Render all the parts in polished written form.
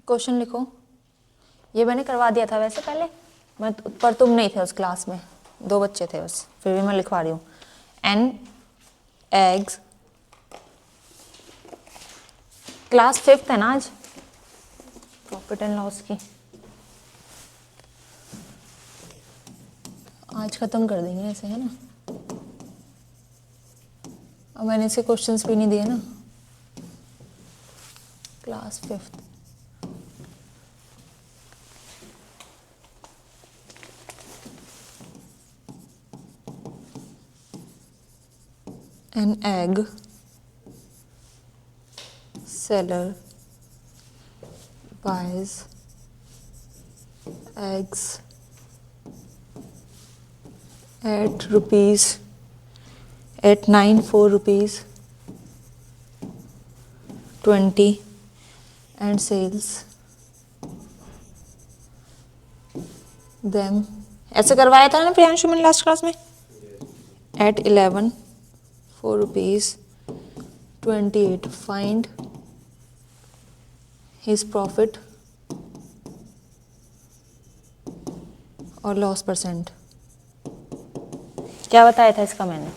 Question लिखो। ये मैंने करवा दिया था वैसे पहले, मैं पर तुम नहीं थे उस क्लास में, 2 बच्चे थे बस, फिर भी मैं लिखवा रही हूँ। एन एग्स, क्लास 5th है ना आज, प्रॉफिट एंड लॉस की, आज खत्म कर देंगे ऐसे, है ना। अब मैंने इसके क्वेश्चंस भी नहीं दिए ना, class 5th। An egg seller buys eggs at 4 rupees 20 and sells them, ऐसे करवाया था ना प्रियांशु मैंने लास्ट क्लास में, at 4 rupees 28, find his profit और लॉस परसेंट। क्या बताया था इसका मैंने?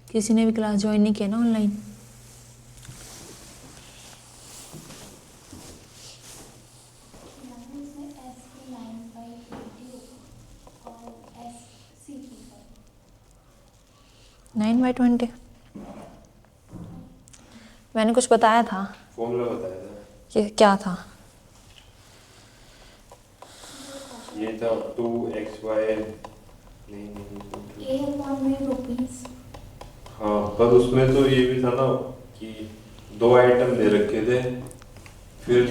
किसी ने भी क्लास ज्वाइन नहीं किया ना ऑनलाइन? नाइन बाई 20 मैंने कुछ बताया था, फॉर्मूला बताया था। कि क्या था? ये था 2xy नहीं। हाँ, पर उसमें तो ये भी था ना कि 2 आइटम दे रखे थे, फिर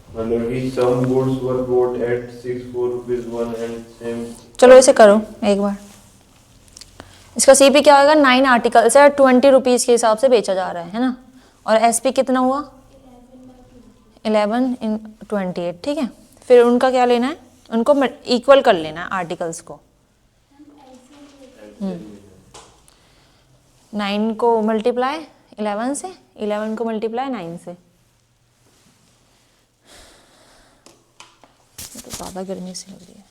मतलब कि some goods were bought at 4 rupees 1 and same। चलो इसे करो एक बार। इसका सीपी क्या होगा? 9 आर्टिकल्स है, 20 रुपीज़ के हिसाब से बेचा जा रहा है ना। और एसपी कितना हुआ? 11 इन 28, ठीक है। फिर उनका क्या लेना है? उनको इक्वल कर लेना है आर्टिकल्स को। 9 को मल्टीप्लाई 11 से, 11 को मल्टीप्लाई 9 से। तो ज़्यादा गर्मी सी लग रही है।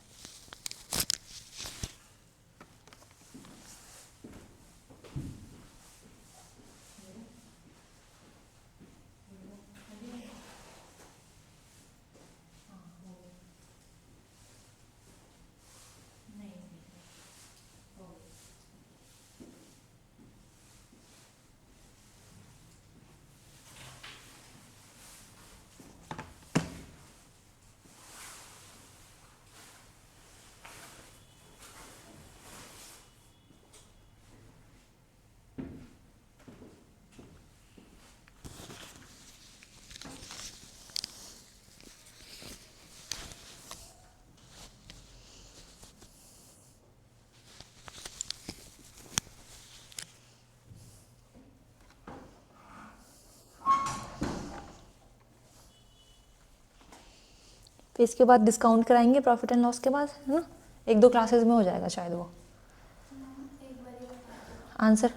फिर इसके बाद डिस्काउंट कराएंगे प्रॉफिट एंड लॉस के बाद, है ना। 1-2 क्लासेस में हो जाएगा शायद वो आंसर।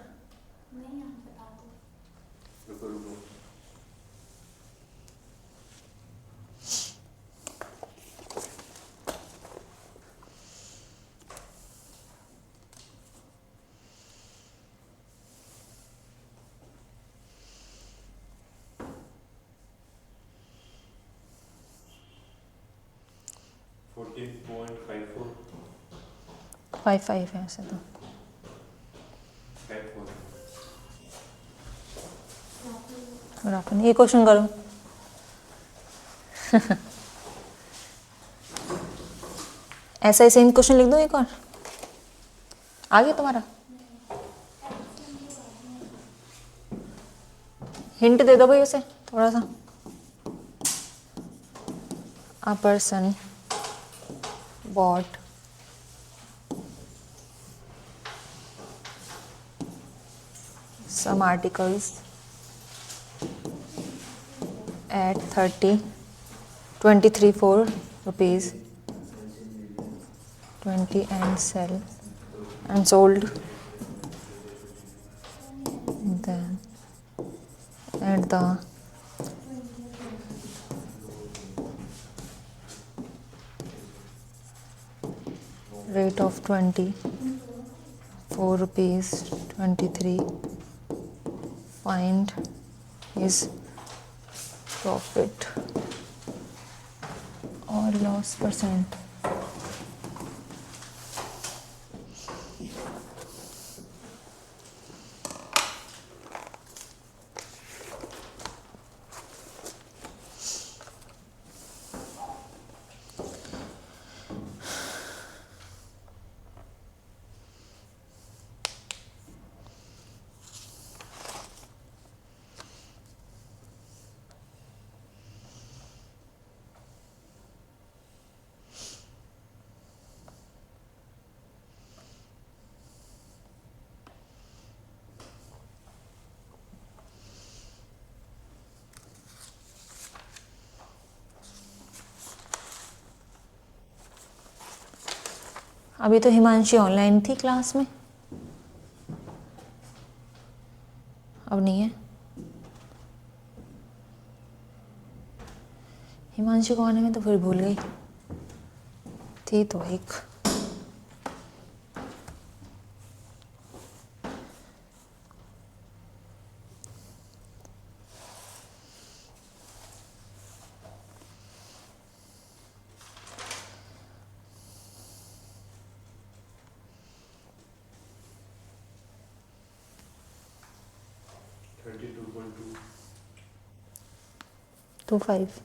फाइव है ऐसे तो। ये क्वेश्चन करो। ऐसा ही सेम क्वेश्चन लिख दो एक और, आ गया तुम्हारा। हिंट दे दो भाई उसे थोड़ा सा। A person bought some articles at 30, 23 4 rupees 20 and sell and sold. Then at the rate of 20, 4 rupees 23, find his profit or loss percent. अभी तो हिमांशी ऑनलाइन थी क्लास में, अब नहीं है। हिमांशी को आने में तो फिर भूल गई थी तो एक। टू 5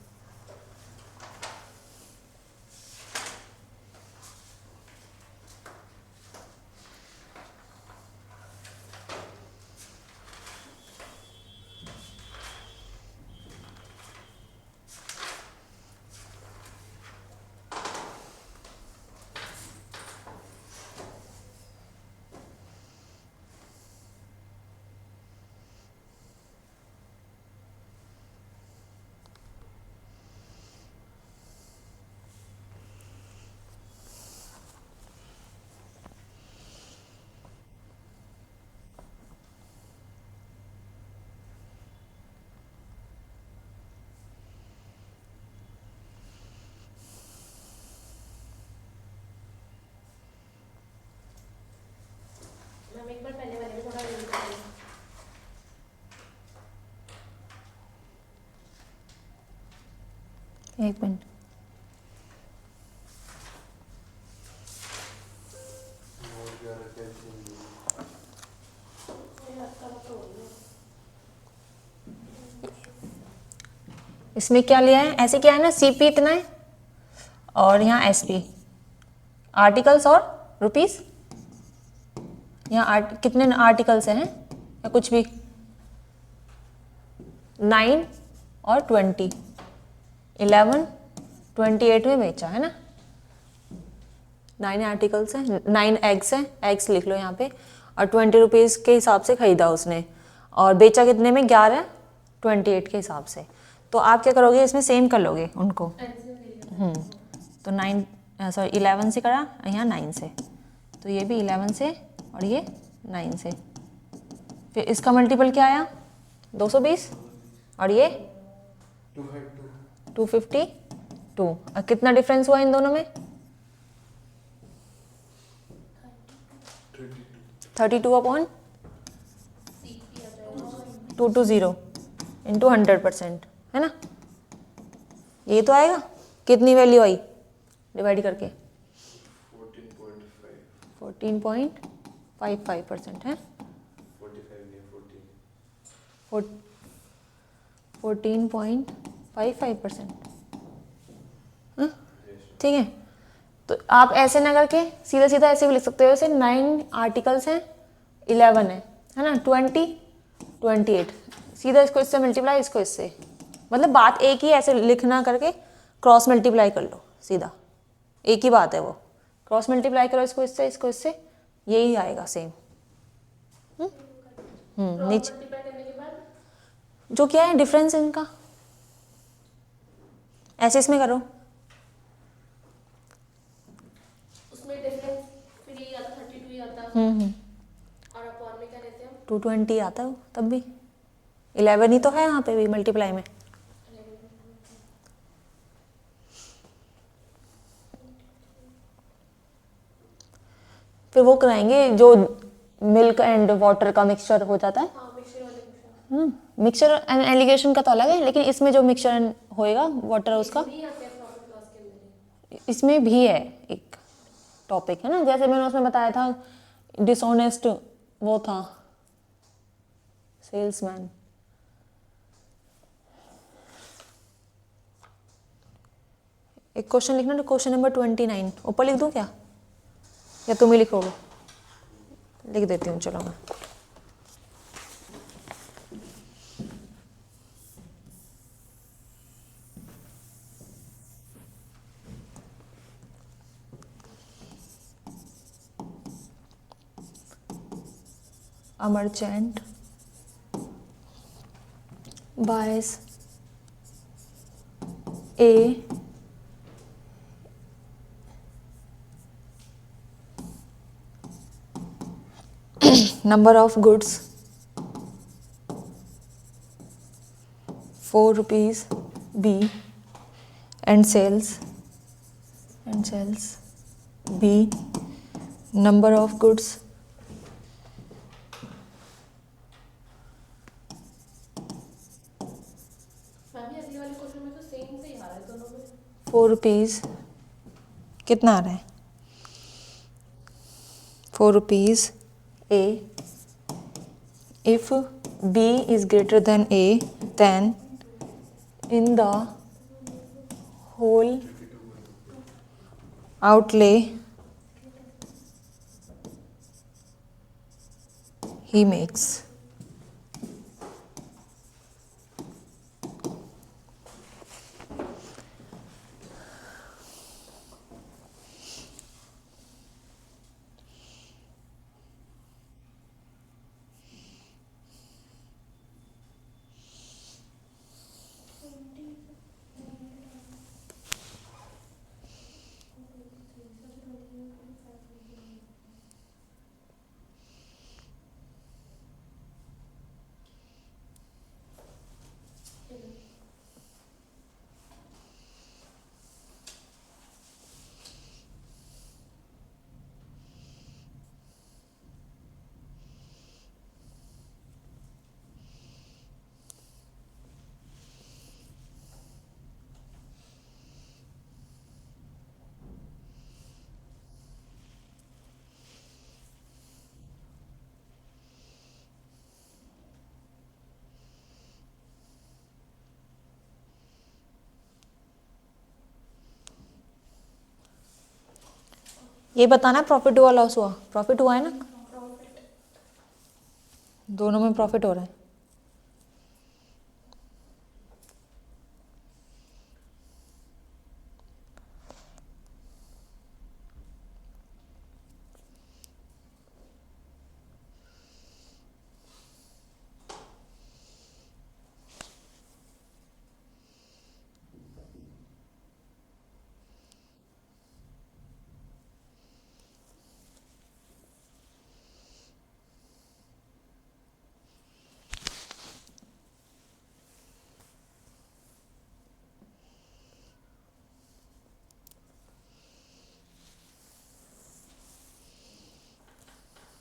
एक बार पहले वाले में थोड़ा रोल करें। एक मिनट। इसमें क्या लिया है, ऐसे क्या है ना, सीपी इतना है और यहाँ एसपी, आर्टिकल्स और रुपीस। यहाँ कितने आर्टिकल्स हैं या कुछ भी, 9 और 20, 11, 28 में बेचा है ना। 9 आर्टिकल्स हैं, 9 एग्स हैं, एग्स लिख लो यहाँ पे, और 20 रुपीज़ के हिसाब से खरीदा उसने, और बेचा कितने में, 11, 28 के हिसाब से। तो आप क्या करोगे, इसमें सेम कर लोगे उनको। तो 11 से करा, यहाँ 9 से, तो ये भी 11 से और ये 9 से। फिर इसका मल्टीपल क्या आया, 220, और ये 252। और कितना डिफरेंस हुआ इन दोनों में, 32/220 इंटू 100%, है ना। ये तो आएगा, कितनी वैल्यू आई डिवाइड करके, 14.55% है, 14.55%। ठीक है, तो आप ऐसे ना करके सीधा सीधा ऐसे भी लिख सकते हो, जैसे 9 आर्टिकल्स हैं, 11 है ना, 20, 28, सीधा इसको इससे मल्टीप्लाई, इसको इससे, मतलब बात एक ही, ऐसे लिखना करके क्रॉस मल्टीप्लाई कर लो, सीधा एक ही बात है वो, क्रॉस मल्टीप्लाई करो इसको इससे, यही आएगा सेम। नीचे जो क्या है डिफरेंस इनका, ऐसे इसमें करो। उसमें डिफरेंस फिर ये आता 32 ही आता हम्म, और अपॉन में क्या लेते हैं 220 आता है वो, तब भी 11 ही तो है यहाँ पे भी मल्टीप्लाई में। फिर वो कराएंगे जो मिल्क एंड वाटर का मिक्सचर हो जाता है। हाँ मिक्सर वाले क्वेश्चन मिक्सचर एंड एलिगेशन का तो अलग है, लेकिन इसमें जो मिक्सचर होएगा वाटर उसका, नहीं आते हैं प्रॉफिट लॉस के अंदर इसमें भी है एक टॉपिक है ना, जैसे मैंने उसमें बताया था डिसऑनेस्ट वो था सेल्समैन। एक क्वेश्चन लिखना, क्वेश्चन नंबर 29 ऊपर लिख दूं क्या, या तुम ही लिखोगे? लिख देती हूँ, चलो मैं। A merchant buys a number of goods for rupees B and sells B number of goods ma'am ये अगले वाले क्वेश्चन में तो सेम से ही आ रहा है दोनों में 4 रुपीज़, कितना आ रहा है 4 rupees A, if B is greater than A, then in the whole outlay he makes ये बताना प्रॉफिट हुआ लॉस हुआ, प्रॉफिट हुआ है ना, दोनों में प्रॉफिट हो रहा है।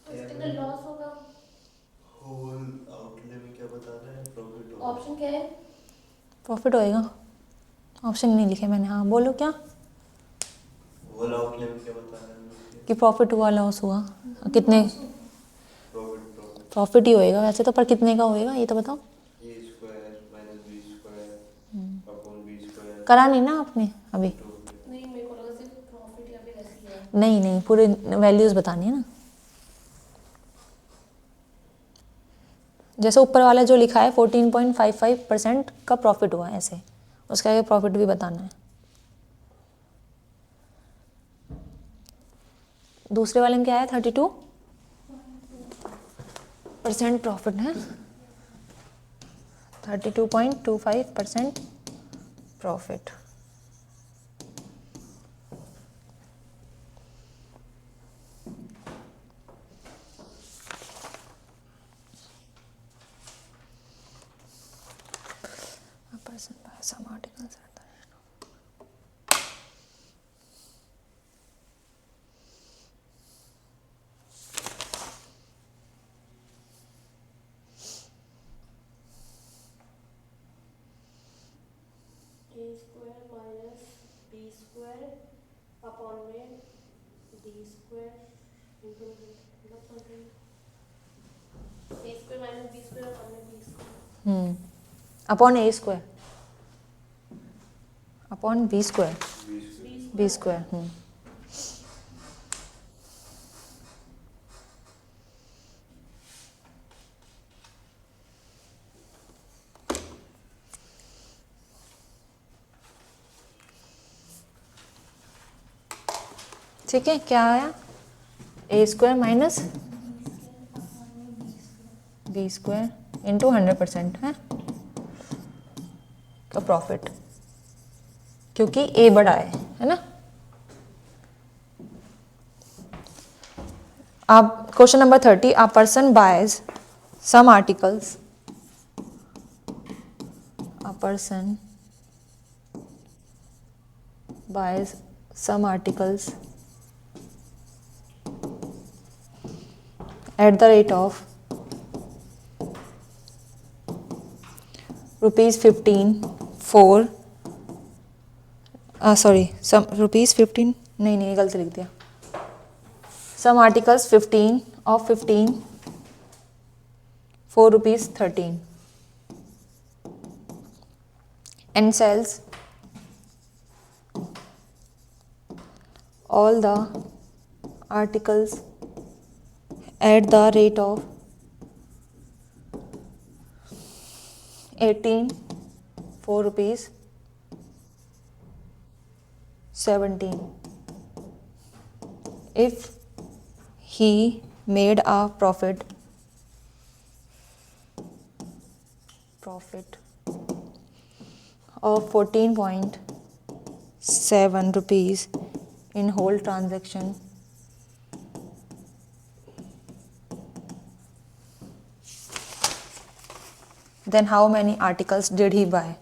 तो इसके अंदर लॉस होगा होल आउटले में क्या बता रहे हैं प्रॉफिट ऑप्शन क्या है प्रॉफिट होएगा, ऑप्शन नहीं लिखे मैंने। हाँ बोलो क्या, होल आउटले में क्या बता रहे हैं कि प्रॉफिट हुआ लॉस हुआ, कितने प्रॉफिट प्रॉफिट ही होएगा वैसे तो, पर कितने का होएगा ये तो बताओ। A square minus B square upon B square करा नहीं ना आपने अभी? नहीं मेरे को लगा सिर्फ प्रॉफिट या फिर ऐसे ही है नहीं नहीं, पूरे वैल्यूज बतानी है ना, जैसे ऊपर वाला जो लिखा है 14.55% का प्रॉफिट हुआ है ऐसे, उसका ये प्रॉफिट भी बताना है। दूसरे वाले में क्या है 32% प्रॉफिट है, 32.25% profit. some articles at the A square minus B square upon में D square into A square minus B square upon में B square. Upon A square upon B square B square ठीक है। क्या आया? A square minus B square into 100% है का profit, क्योंकि ए बड़ा है ना। आप question number 30, a person buys some articles, a person buys some articles at the rate of ₹15 for some ₹15 नहीं ये गलत लिख दिया। some articles 15 for ₹13 and sells all the articles at the rate of 18 for ₹17 if he made a profit of 14.7 rupees in whole transaction, then how many articles did he buy?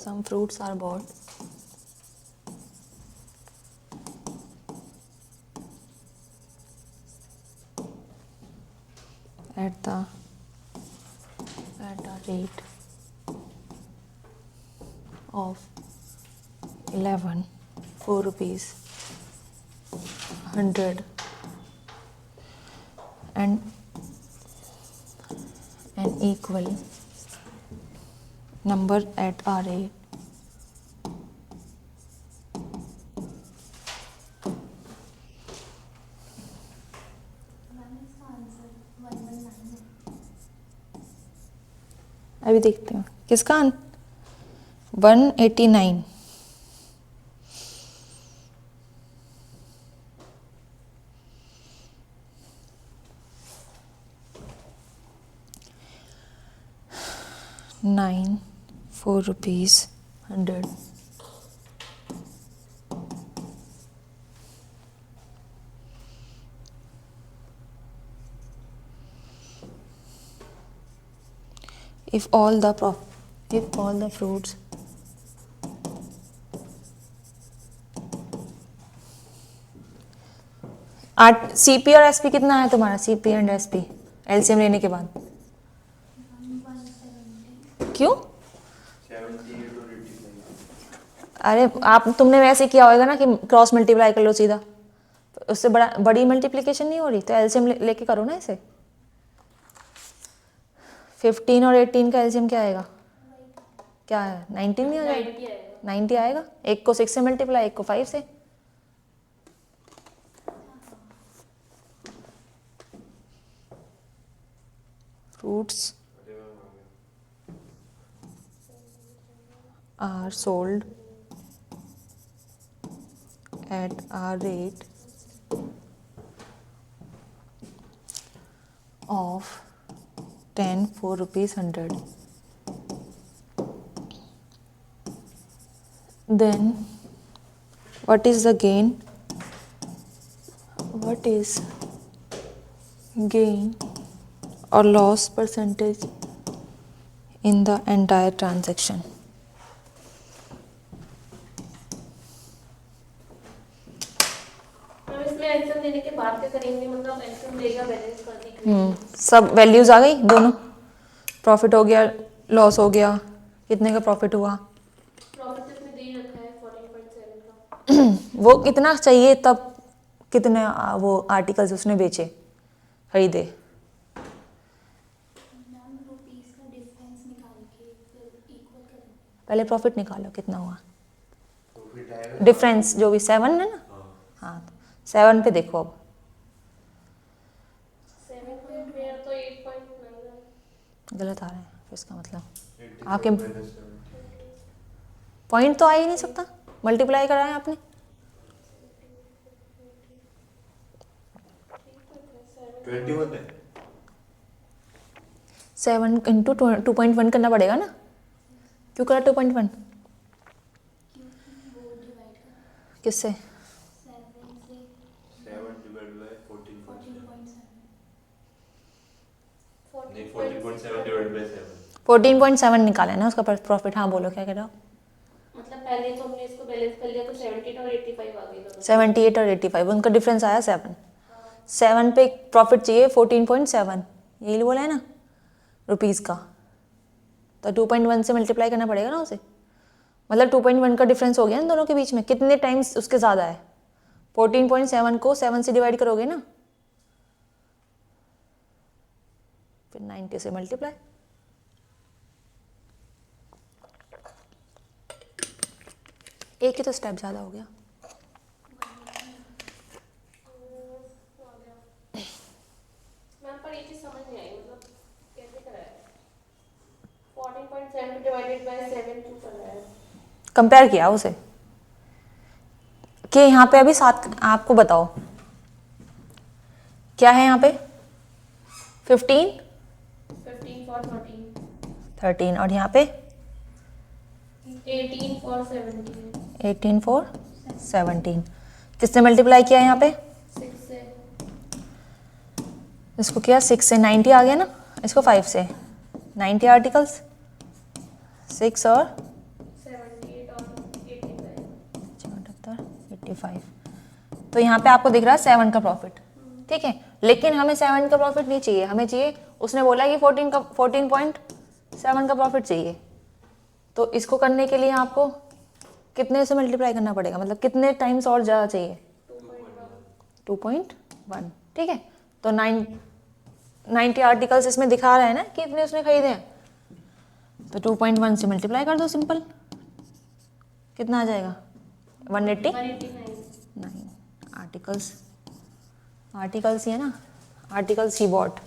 Some fruits are bought at the rate of 11 for ₹100 and an equal number at a rate अभी देखते हैं किसका 189 9 4 rupees 100. If all the fruits CP और SP कितना है तुम्हारा? CP and SP LCM लेने के बाद क्यों? 78 और 85. अरे तुमने वैसे किया होगा ना कि क्रॉस मल्टीप्लाई कर लो सीधा, तो उससे बड़ी मल्टीप्लिकेशन नहीं हो रही, तो एलसीएम लेके करो ना इसे। 15 और 18 का एलसीएम क्या आएगा? क्या है? 19 नहीं हो जाएगा? 90 आएगा। 90 आएगा। एक को 6 से मल्टीप्लाई, एक को 5 से। Fruits are sold at a rate of 10 for rupees 100. Then what is the gain? What is gain or loss percentage in the entire transaction? इसमें एलसीएम देने के बाद क्या करेंगे? मतलब एलसीएम देगा बैलेंस करने के लिए। सब वैल्यूज आ गई दोनों, प्रॉफिट हो गया, लॉस हो गया, कितने का प्रॉफिट हुआ, प्रॉफिट इसमें दे ही रखा है 14.7 का। वो कितना चाहिए तब कितने वो आर्टिकल्स उसने बेचे, खरीदे। मैम रुपीस का डिफरेंस निकाल के फिर इक्वल करें। पहले प्रॉफिट निकालो कितना हुआ, प्रॉफिट आएगा डिफरेंस जो भी 7 है ना। हाँ 7 पे देखो अब 7 पे मेरा तो 8.9 है। गलत आ रहा है, फिर इसका मतलब 85 आपके minus 70. पॉइंट तो आ ही नहीं सकता, मल्टीप्लाई कराया आपने। 21 है. 7 इंटू 2.1 करना पड़ेगा ना। क्यों करा 2.1? क्योंकि वो डिवाइड करें किससे? 7 से 7 divided by 14.7. 14.7 नहीं 14.7 divided by 7. 14.7 निकाला है ना उसका प्रॉफिट। हाँ बोलो क्या कह रहे हो? मतलब पहले तो हमने इसको बैलेंस कर लिया तो 78 और 85 आ गई दोनों। 78 और 85 उनका डिफरेंस आया 7। 7 पे प्रॉफिट चाहिए 14.7, यही बोला है ना रुपीज़ का, तो 2.1 से मल्टीप्लाई करना पड़ेगा ना उसे। मतलब 2.1 का डिफरेंस हो गया ना दोनों के बीच में, कितने टाइम्स उसके ज़्यादा है। 14.7 को 7 से डिवाइड करोगे ना, फिर 90 से मल्टीप्लाई। एक ही तो स्टेप ज़्यादा हो गया। मैम पर ये चीज समझ नहीं आई, मतलब कैसे कराया? 14.7 डिवाइडेड बाय 7 क्यों कर रहा है? कंपेयर किया उसे कि यहाँ पे अभी 7, आपको बताओ क्या है यहाँ पे 15 15 for 13 और यहाँ पे 18 for 17 18 4 17। किसने मल्टीप्लाई किया यहाँ पे? 6 से इसको किया 6 से 90 आ गया ना, इसको 5 से 90 आर्टिकल्स 6 और 78 और 85। 85। तो यहाँ पे आपको दिख रहा है 7 का प्रॉफिट, ठीक है। लेकिन हमें 7 का प्रॉफिट नहीं चाहिए, हमें चाहिए, उसने बोला कि 14.7 का प्रॉफिट चाहिए। तो इसको करने के लिए आपको कितने से मल्टीप्लाई करना पड़ेगा, मतलब कितने टाइम्स और ज़्यादा चाहिए? 2.1, ठीक है। तो 90 आर्टिकल्स इसमें दिखा रहा है ना कि इतने उसने खरीदे हैं, तो 2.1 से मल्टीप्लाई कर दो, सिंपल। कितना आ जाएगा? 189 आर्टिकल्स ही है ना, आर्टिकल्स ही बॉट।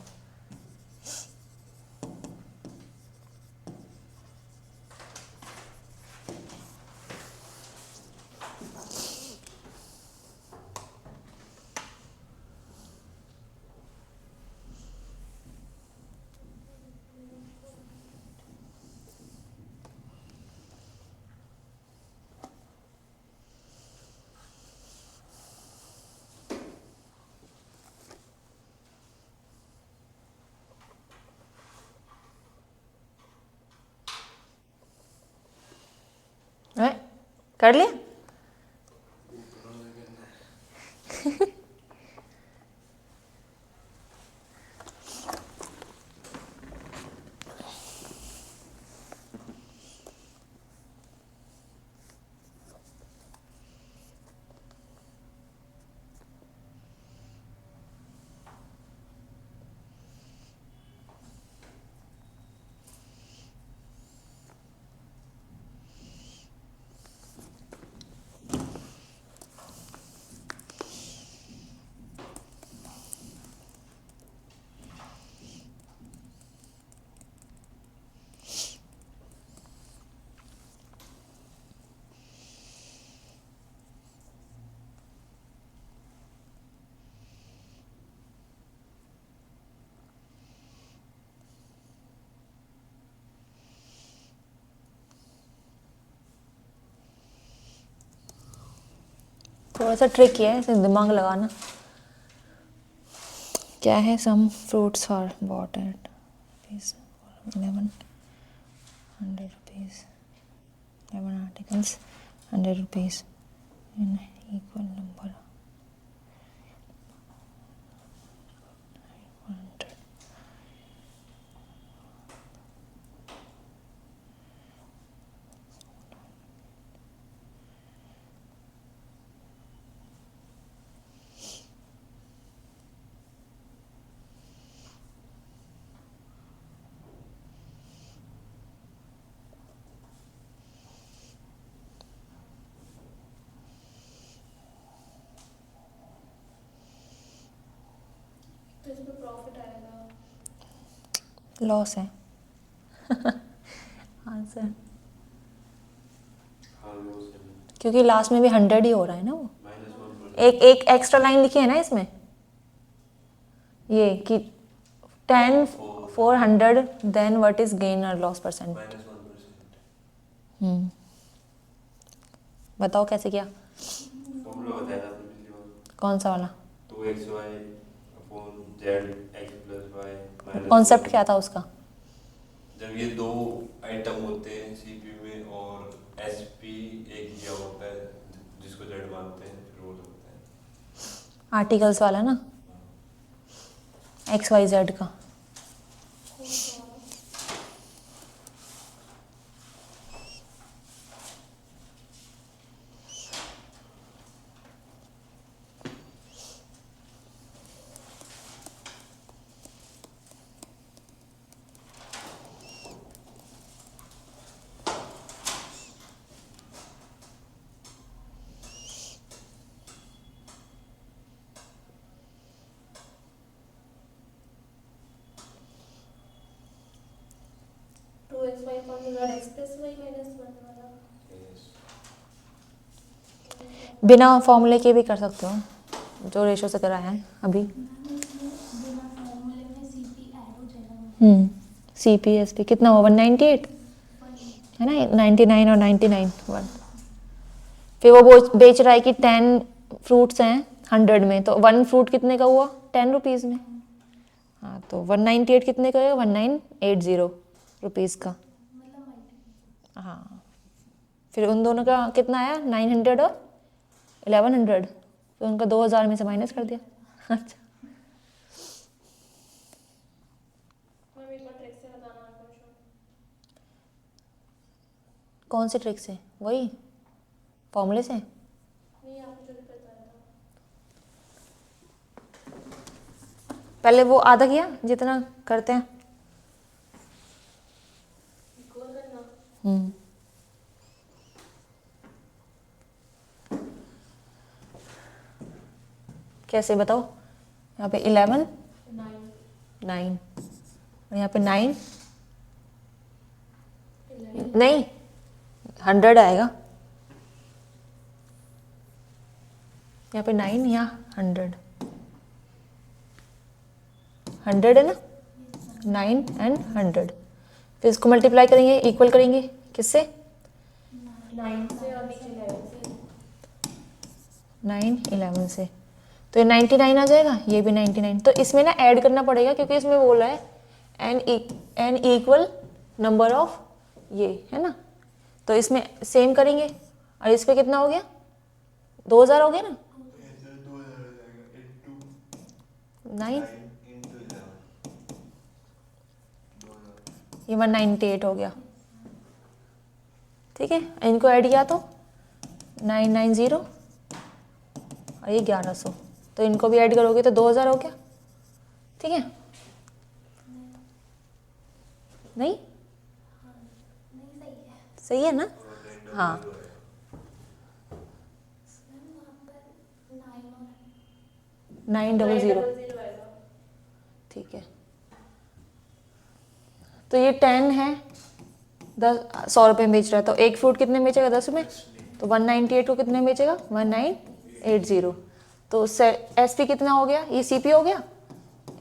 कर लिया? थोड़ा सा ट्रिक है, इसे दिमाग लगाना। क्या है? Some fruits are bought at 1100 rupees, 11 articles 100 rupees in equal number 100। तो इसमें प्रॉफिट आएगा। लॉस है आंसर, हाँ लॉस है, क्योंकि लास्ट में भी 100 ही हो रहा है ना। वो -1%। एक एक्स्ट्रा लाइन लिखी है ना इसमें, ये कि 10 400 देन व्हाट इज गेन और लॉस परसेंट। -1%। बताओ कैसे किया? फॉर्मूला बताया था आपने पिछली बार, कौन सा वाला? 2xy upon z x plus y minus concept क्या था उसका? जब ये दो आइटम होते हैं सीपी में और एसपी एक दिया होता है जिसको z मानते हैं, फिर वो होता है आर्टिकल्स वाला ना, XYZ का। बिना फॉर्मूले के भी कर सकते हो, जो रेशो से कराया है अभी। बिना फॉर्मूले में सीपी ऐड हो जाएगा। CPSP कितना हुआ? 198 है ना, 99 और 99 1। फिर वो बेच रहा है कि 10 फ्रूट्स हैं 100 में, तो 1 फ्रूट कितने का हुआ? 10 रुपीज़ में। हाँ, तो 198 कितने का है? 1980 रुपीज़ का। हाँ, फिर उन दोनों का कितना आया? 900 और 1100, तो उनका 2000 में से माइनस कर दिया। अच्छा, मैम एक बार ट्रिक से बताना क्वेश्चन। कौन सी ट्रिक से? वही फॉर्मूले से? नहीं, आपने जो भी बताया था। पहले वो आधा किया जितना करते हैं। इक्वल करना। कैसे बताओ? यहाँ पे 11 9 9 और यहाँ पे 9 नहीं 100 आएगा। यहाँ पे 9 या 100 100 है ना, 9 एंड 100। फिर इसको मल्टीप्लाई करेंगे, इक्वल करेंगे किससे? 9 से और नीचे 11 से। 9 11 से, तो ये 99 आ जाएगा, ये भी 99। तो इसमें ना ऐड करना पड़ेगा, क्योंकि इसमें बोला है एन इक्वल नंबर ऑफ ये, है ना। तो इसमें सेम करेंगे, और इस पे कितना हो गया, 2000 हो गया ना, 9, ये 198 हो गया, ठीक है। इनको ऐड किया तो 990 और ये 1100, तो इनको भी ऐड करोगे तो 2000 हो गया, ठीक है। नहीं नहीं सही है सही है ना, हाँ। मैम वहाँ पर 9 और 900, 900 आएगा। ठीक है। तो ये 10 है, 100 रुपये में बेच रहा है, तो एक फ्रूट कितने में बेचेगा, 10 रुपये, तो 198 को कितने में बेचेगा, 1980। तो एस पी कितना हो गया, ये सी पी हो गया,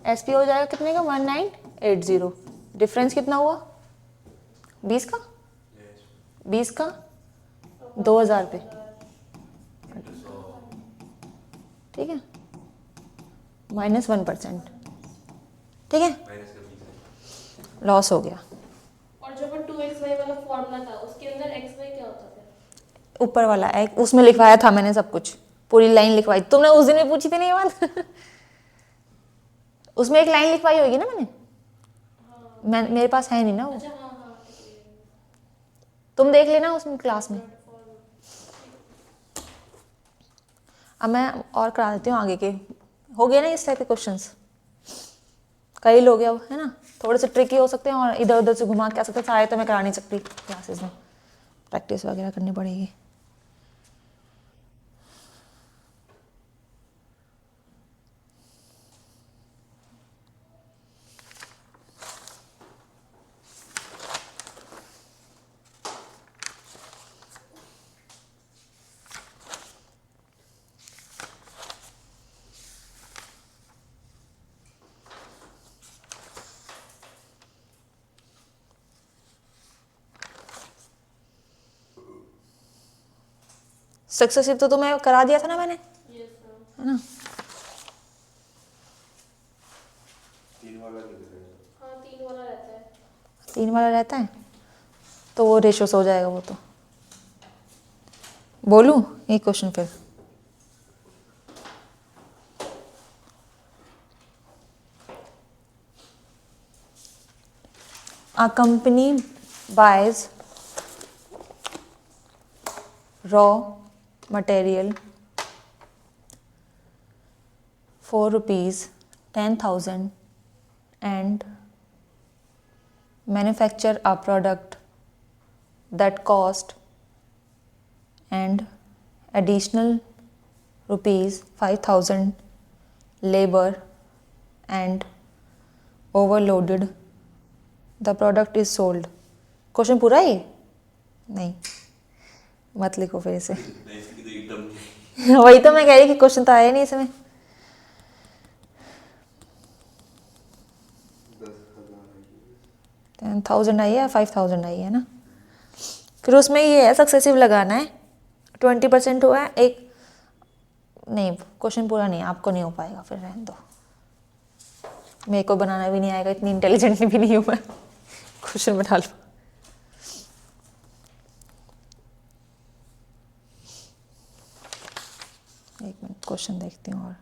एस पी हो जाएगा कितने का, 1980। डिफरेंस कितना हुआ, 20 का, 20 का 2000 पे, ठीक है, -1%, ठीक है, लॉस हो गया। और जो वो 2xy वाला फॉर्मूला था उसके अंदर xy क्या होता था? ऊपर वाला एक उसमें लिखवाया था मैंने सब कुछ, पूरी लाइन लिखवाई, तुमने उस दिन में पूछी थी नहीं ये बात उसमें एक लाइन लिखवाई होगी ना मैंने, मेरे पास है नहीं ना वो, अच्छा हाँ हाँ ठीक है। तुम देख लेना उसमें क्लास में। अब मैं और करा देती हूँ आगे के, हो गए ना इस टाइप के क्वेश्चंस, कई लोग हैं अब, है ना, थोड़े से ट्रिकी हो सकते हैं और इधर उधर से घुमा के आ सकते हैं, सारे तो मैं करा नहीं सकती क्लासेस में, प्रैक्टिस वगैरह करनी पड़ेगी। सक्सेसिव तो तुम्हें करा दिया था ना मैंने, यस मैम। है ना, 3 वाला किधर है? हाँ 3 वाला रहता है। 3 वाला रहता है, तो वो रेशो से हो जाएगा वो तो। बोलूँ एक क्वेश्चन फिर, A company buys raw material for rupees 10,000 and manufacture a product that cost and additional rupees 5,000 labor and overloaded, the product is sold। Question पूरा है ये? नहीं, मत लिखो फिर इसे नहीं, इसकी तो एकदम नहीं। वही तो मैं कह रही कि क्वेश्चन तो आया नहीं इसमें। 10,000 आई है, 5,000 आई है ना, फिर उसमें ये है सक्सेसिव लगाना है, 20% हुआ है एक, नहीं क्वेश्चन पूरा नहीं, आपको नहीं हो पाएगा, फिर रहने दो, मेरे को बनाना भी नहीं आएगा, इतनी इंटेलिजेंट भी नहीं हूँ मैं, क्वेश्चन बना लो। एक मिनट क्वेश्चन देखती हूँ और,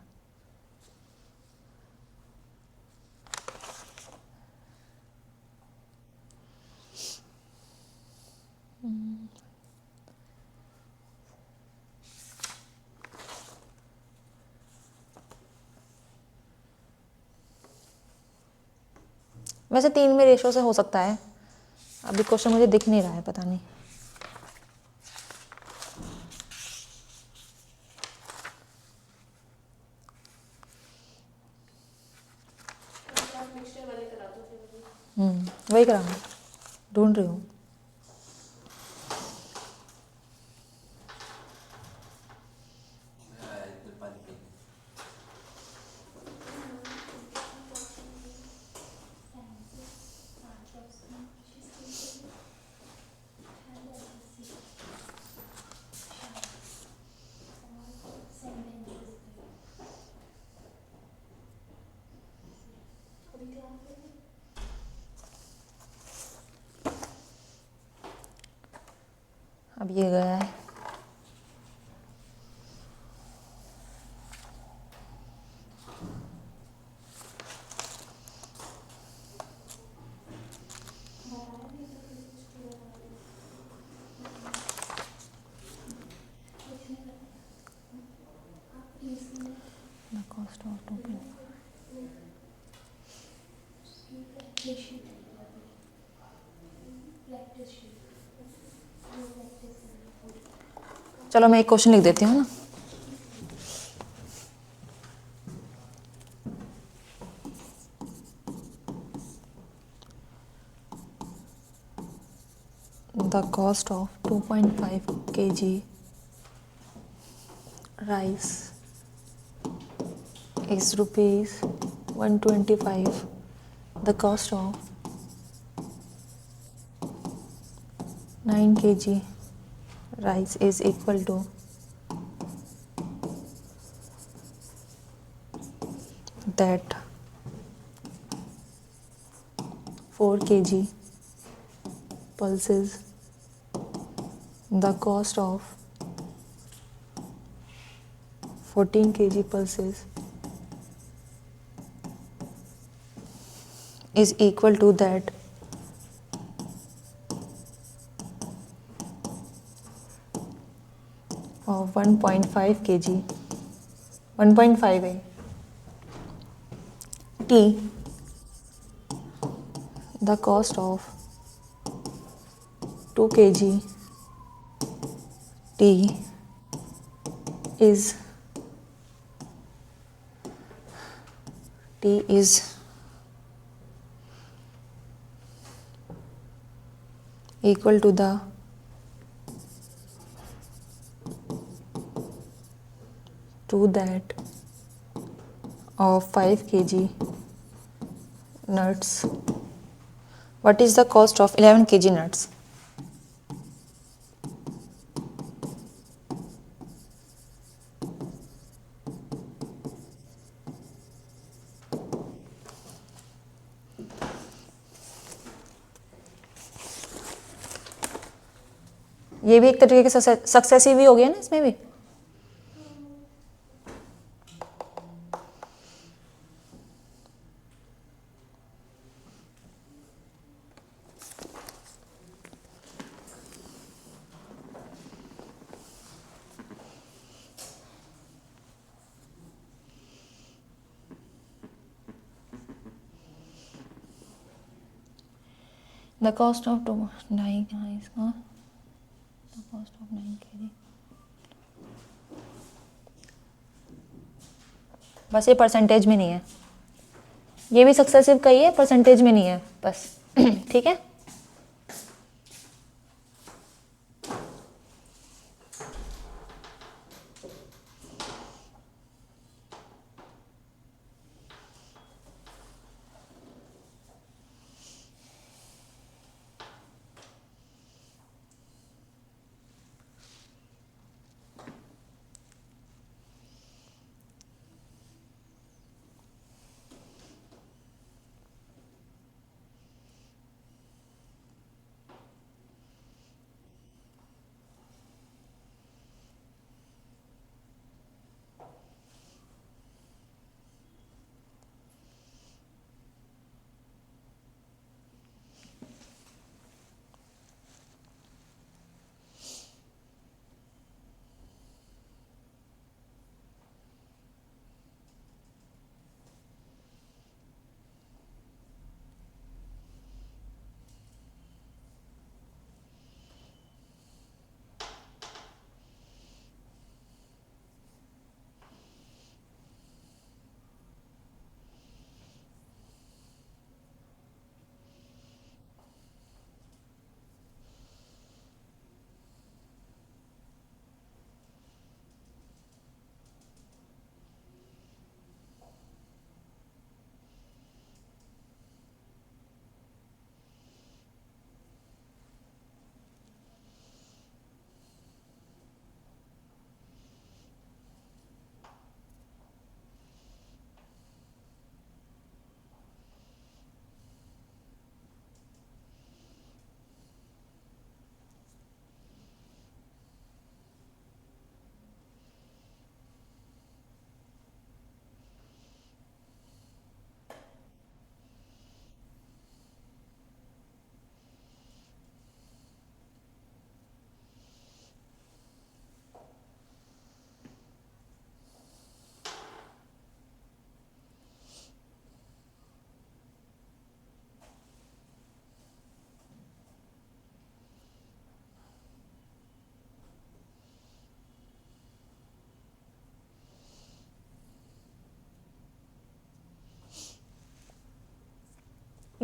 वैसे 3 में रेशो से हो सकता है, अभी क्वेश्चन मुझे दिख नहीं रहा है, पता नहीं। आप मिक्सचर वाले करा दो फिर अभी। वही कराऊंगी, ढूंढ रही हूँ। अब ये गया है, ये शीट प्रैक्टिस शीट वो प्रैक्टिस करना। चलो मैं एक क्वेश्चन लिख देती हूँ ना। The cost of 2.5 kg rice is rupees 125. The cost of 9 kg rice is equal to that 4 kg pulses. The cost of 14 kg pulses is equal to that of 1.5 kg 1.5 है T. The cost of 2 kg T is equal to the to that of 5 kg nuts. What is the cost of 11 kg nuts? ये भी एक तरीके के successive ही हो गया ना इसमें भी। The cost of 9 the cost of 9 kg. बस ये परसेंटेज में नहीं है, ये भी सक्सेसिव का ही है, परसेंटेज में नहीं है बस। ठीक है।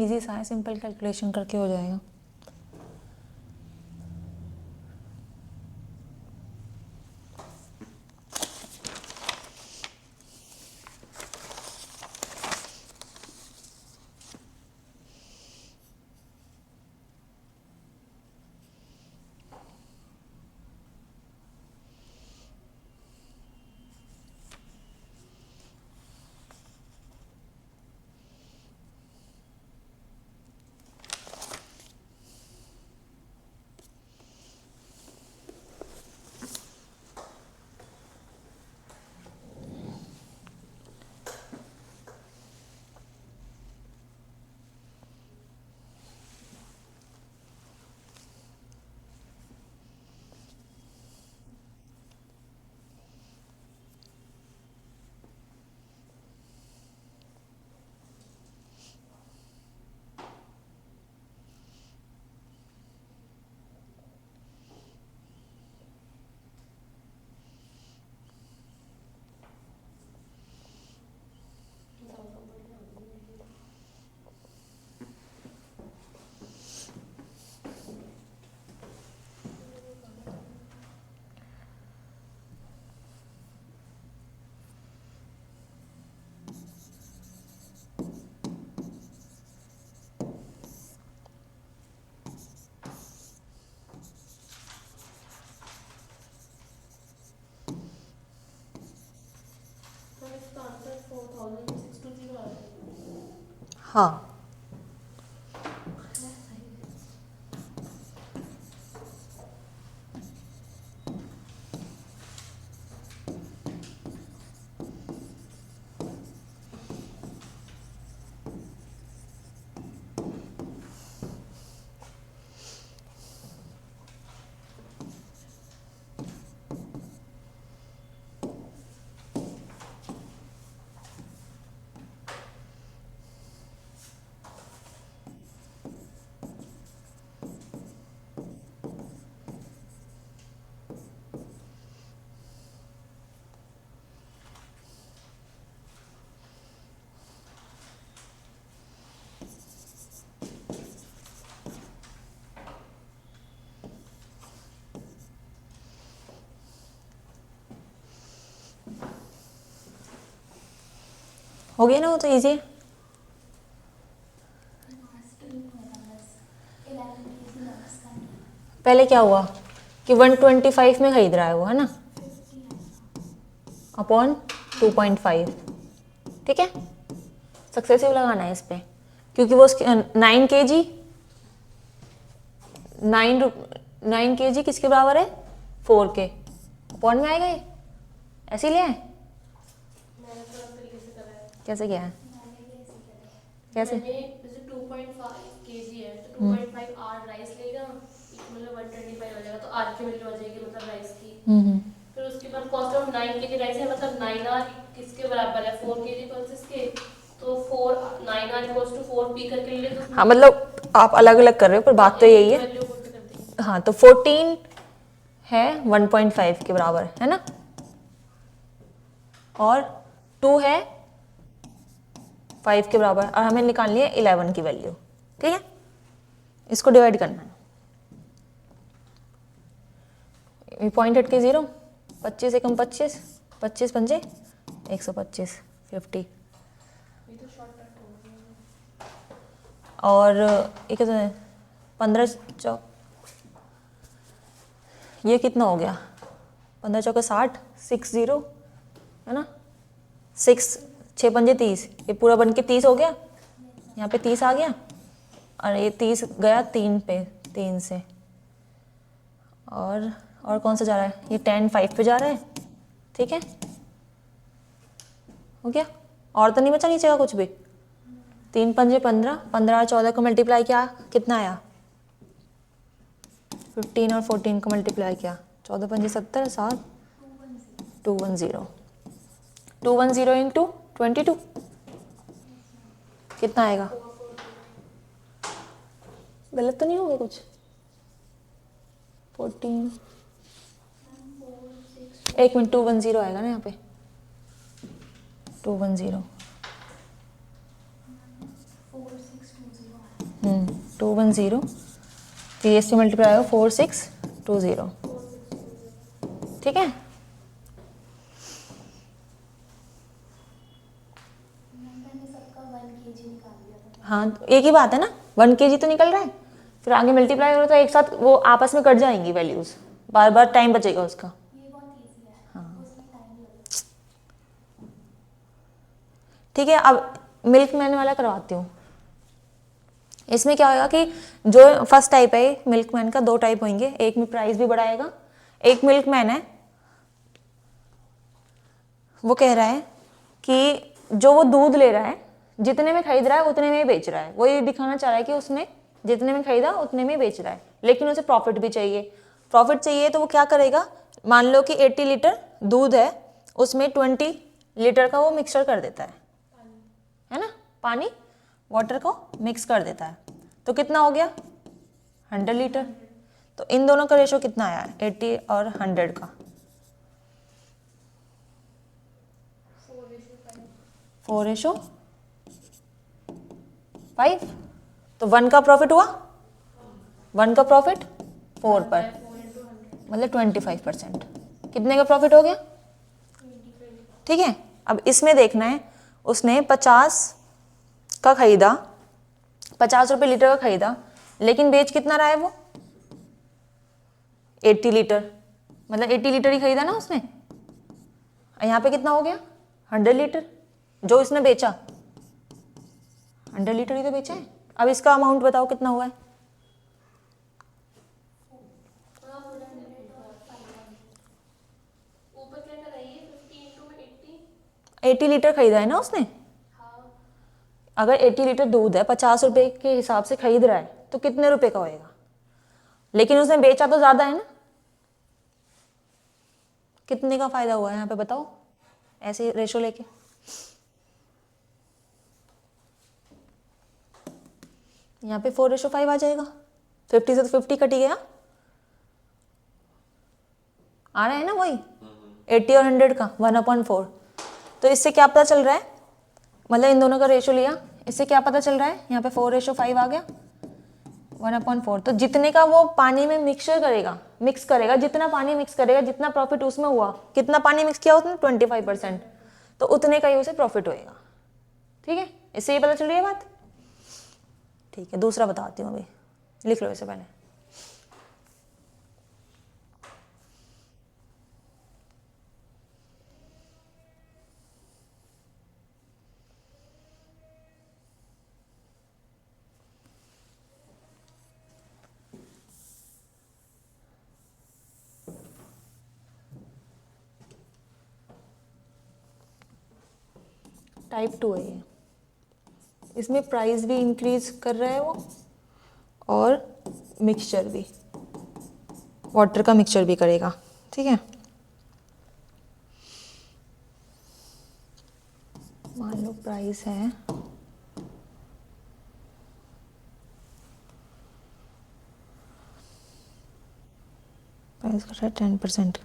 इजी सा है, सिंपल कैलकुलेशन करके हो जाएगा। तो इसका आंसर 4620 आ रहा है। हाँ, हो गया ना, वो तो इजी है। पहले क्या हुआ कि 125 में खरीद रहा है वो, है ना, अपॉन 2.5, ठीक है। सक्सेसिव लगाना है इस पे, क्योंकि वो 9 kg 9 kg किसके बराबर है, 4 के अपॉन में आएगा ये, ऐसे ही लिया है। मैंने थोड़ा तरीके से करा है। कैसे किया है, कैसे? मैंने जैसे 2.5 kg है तो 2.5 आर राइस लेगा, मतलब 125 हो जाएगा, तो आर की वैल्यू आ जाएगी मतलब राइस की। फिर उसके बाद कॉस्ट ऑफ 9 kg राइस है, मतलब 9 आर किसके बराबर है, 4 kg पल्सेस के, तो 9 आर इक्वल्स टू 4 पी करके ले तो हाँ, मतलब आप अलग अलग कर रहे हो पर बात तो यही है। वैल्यू पुट कर दी। हाँ, तो 14 है 1.5 के बराबर, है ना, और 2 है 5 के बराबर, और हमें निकालनी है 11 की वैल्यू, ठीक है। इसको डिवाइड करना है, पॉइंट हट के 0, 25 एकम 25, 25 पंजे 125, 50, ये तो शॉर्टकट हो गया। और ये कितना है, 15 चौक, ये कितना हो गया, 15 चौके 60, 60, है ना, 6 पंजे 30, ये पूरा बन के 30 हो गया, यहाँ पे 30 आ गया, और ये 30 गया 3 पे, 3 से, और कौन सा जा रहा है, ये 10 5 पे जा रहा है, ठीक है, हो गया। और तो नहीं बचा नीचे का कुछ भी। 3 पंजे 15, 15 और 14 को मल्टीप्लाई किया, कितना आया, 15 और 14 को मल्टीप्लाई किया, 14 पंजे 70, 7, 210, 210 इंटू 22 कितना आएगा, गलत तो नहीं होगा कुछ, 14, एक मिनट, 210 आएगा ना यहाँ पे, 210, 4 6 210, तो ये इससे मल्टीप्लाई होगा 4620, ठीक है। मैंने सबका 1 kg निकाल दिया था। हाँ तो एक ही बात है ना, 1 kg तो निकल रहा है, फिर आगे मल्टीप्लाई करो तो एक साथ वो आपस में कट जाएंगी वैल्यूज, बार बार टाइम बचेगा उसका। ये बहुत ईजी है। हाँ। उसमें टाइम लगेगा। ठीक है, अब मिल्क मैन वाला करवाती हूँ। इसमें क्या होगा कि जो फर्स्ट टाइप है मिल्क मैन का, 2 टाइप होंगे, एक में प्राइस भी बढ़ाएगा। एक मिल्क मैन है, वो कह रहा है कि जो वो दूध ले रहा है, जितने में खरीद रहा है उतने में ही बेच रहा है। वो ये दिखाना चाह रहा है कि उसने जितने में खरीदा उतने में ही बेच रहा है, लेकिन उसे प्रॉफिट भी चाहिए। प्रॉफिट चाहिए तो वो क्या करेगा, मान लो कि 80 लीटर दूध है, उसमें 20 लीटर का वो मिक्सचर कर देता है ना, पानी वाटर को मिक्स कर देता है, तो कितना हो गया 100 लीटर। तो इन दोनों का रेशो कितना आया, 80 और 100 का, 4:5। तो 1 का प्रॉफिट हुआ, 1 का प्रॉफिट 4 पर, मतलब 25%। कितने का प्रॉफिट हो गया, ठीक है। अब इसमें देखना है, उसने 50 का खरीदा, 50 रुपये लीटर का खरीदा, लेकिन बेच कितना रहा है वो 80 लीटर, मतलब 80 लीटर ही खरीदा ना उसने। यहाँ पे कितना हो गया 100 लीटर, जो इसने बेचा 100 लीटर ही तो बेचा है। अब इसका अमाउंट बताओ कितना हुआ है, ऊपर क्या कराइए 50 into 80। 80 लीटर खरीदा है ना उसने। हाँ, अगर 80 लीटर दूध है, 50 रुपए के हिसाब से खरीद रहा है, तो कितने रुपए का होएगा, लेकिन उसने बेचा तो ज्यादा है ना। कितने का फायदा हुआ है यहाँ पे बताओ, ऐसे रेशो लेके। यहाँ पे 4:5 आ जाएगा, 50 से तो 50 कट ही गया, आ रहा है ना वही 80 और 100 का 1/4। तो इससे क्या पता चल रहा है, मतलब इन दोनों का रेशो लिया, इससे क्या पता चल रहा है, यहाँ पे 4:5 आ गया, 1/4। तो जितने का वो पानी में मिक्सचर करेगा, मिक्स करेगा, जितना पानी मिक्स करेगा, जितना प्रॉफिट उसमें हुआ, कितना पानी मिक्स किया उसने 25%, तो उतने का ही उसे प्रॉफिट होएगा, ठीक है। इससे ये पता चल रही है बात, ठीक है। दूसरा बताती हूँ अभी, लिख लो इसे पहले। टाइप 2 है ये, इसमें प्राइस भी इंक्रीज कर रहा है वो, और मिक्सचर भी, वाटर का मिक्सचर भी करेगा, ठीक है। मान लो प्राइस है प्राइस का 10%,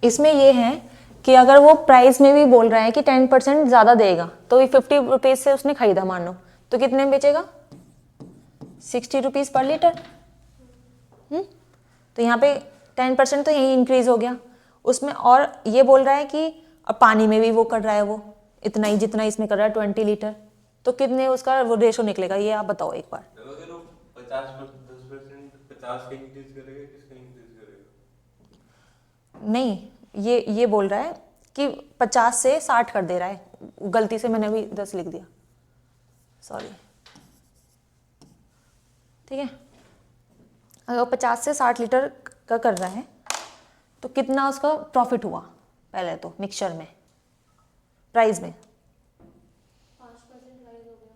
इसमें ये है कि अगर वो प्राइस में भी बोल रहा है कि 10% ज़्यादा देगा, तो ये 50 रुपीज़ से उसने खरीदा मान लो, तो कितने में बेचेगा 60 रुपीज़ पर लीटर। तो यहाँ पे 10% तो यही इंक्रीज हो गया उसमें। और ये बोल रहा है कि अब पानी में भी वो कर रहा है, वो इतना ही जितना इसमें कर रहा है 20 लीटर, तो कितने उसका वो रेशो निकलेगा, ये आप बताओ एक बार। अगर वो 50% 50 का इंक्रीज करेगा, किसका इंक्रीज करेगा? नहीं, ये बोल रहा है कि 50 से 60 कर दे रहा है, गलती से मैंने अभी 10 लिख दिया, सॉरी। ठीक है, अगर 50 से 60 लीटर का कर रहा है तो कितना उसका प्रॉफिट हुआ पहले तो मिक्सचर में, प्राइस में 5% राइज हो गया।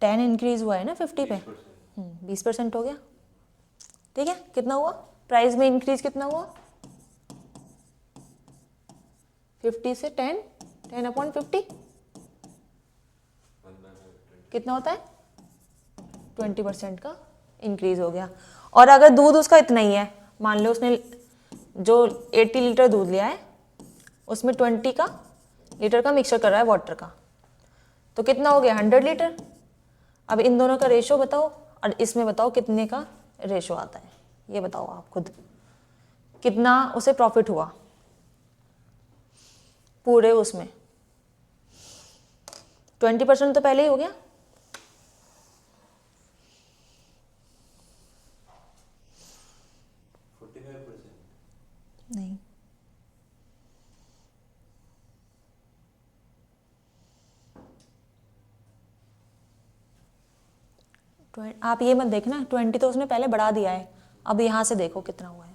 10 इंक्रीज हुआ है ना 50 पे, 20% हो गया। ठीक है, कितना हुआ प्राइस में इंक्रीज, कितना हुआ 50 से 10, 10/50 कितना होता है 20% का इंक्रीज हो गया। और अगर दूध उसका इतना ही है, मान लो उसने जो 80 लीटर दूध लिया है उसमें 20 का लीटर का मिक्सचर कर रहा है वाटर का, तो कितना हो गया 100 लीटर। अब इन दोनों का रेशो बताओ और इसमें बताओ कितने का रेशो आता है, ये बताओ आप खुद, कितना उसे प्रॉफिट हुआ पूरे उसमें। 20% तो पहले ही हो गया, 45%। नहीं आप ये मत देखना, 20 तो उसने पहले बढ़ा दिया है, अब यहाँ से देखो कितना हुआ है।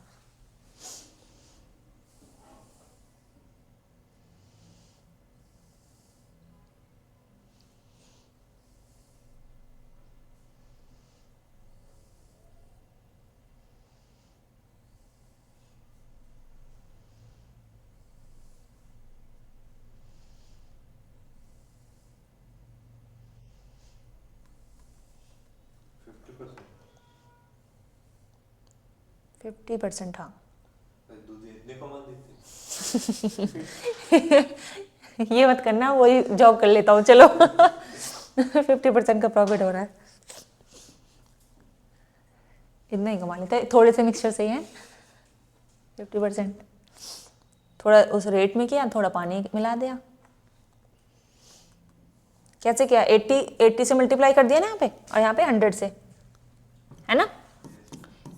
फिफ्टी 50%, हाँ। दूध इतने कमा देते ये मत करना, वही जॉब कर लेता हूँ चलो। 50% का प्रॉफिट हो रहा है, इतना ही कमा लेता है, थोड़े से मिक्सचर से ही है 50%। थोड़ा उस रेट में किया, थोड़ा पानी मिला दिया। कैसे किया, 80 से मल्टीप्लाई कर दिया ना यहाँ पे, और यहाँ पे 100 से, है ना।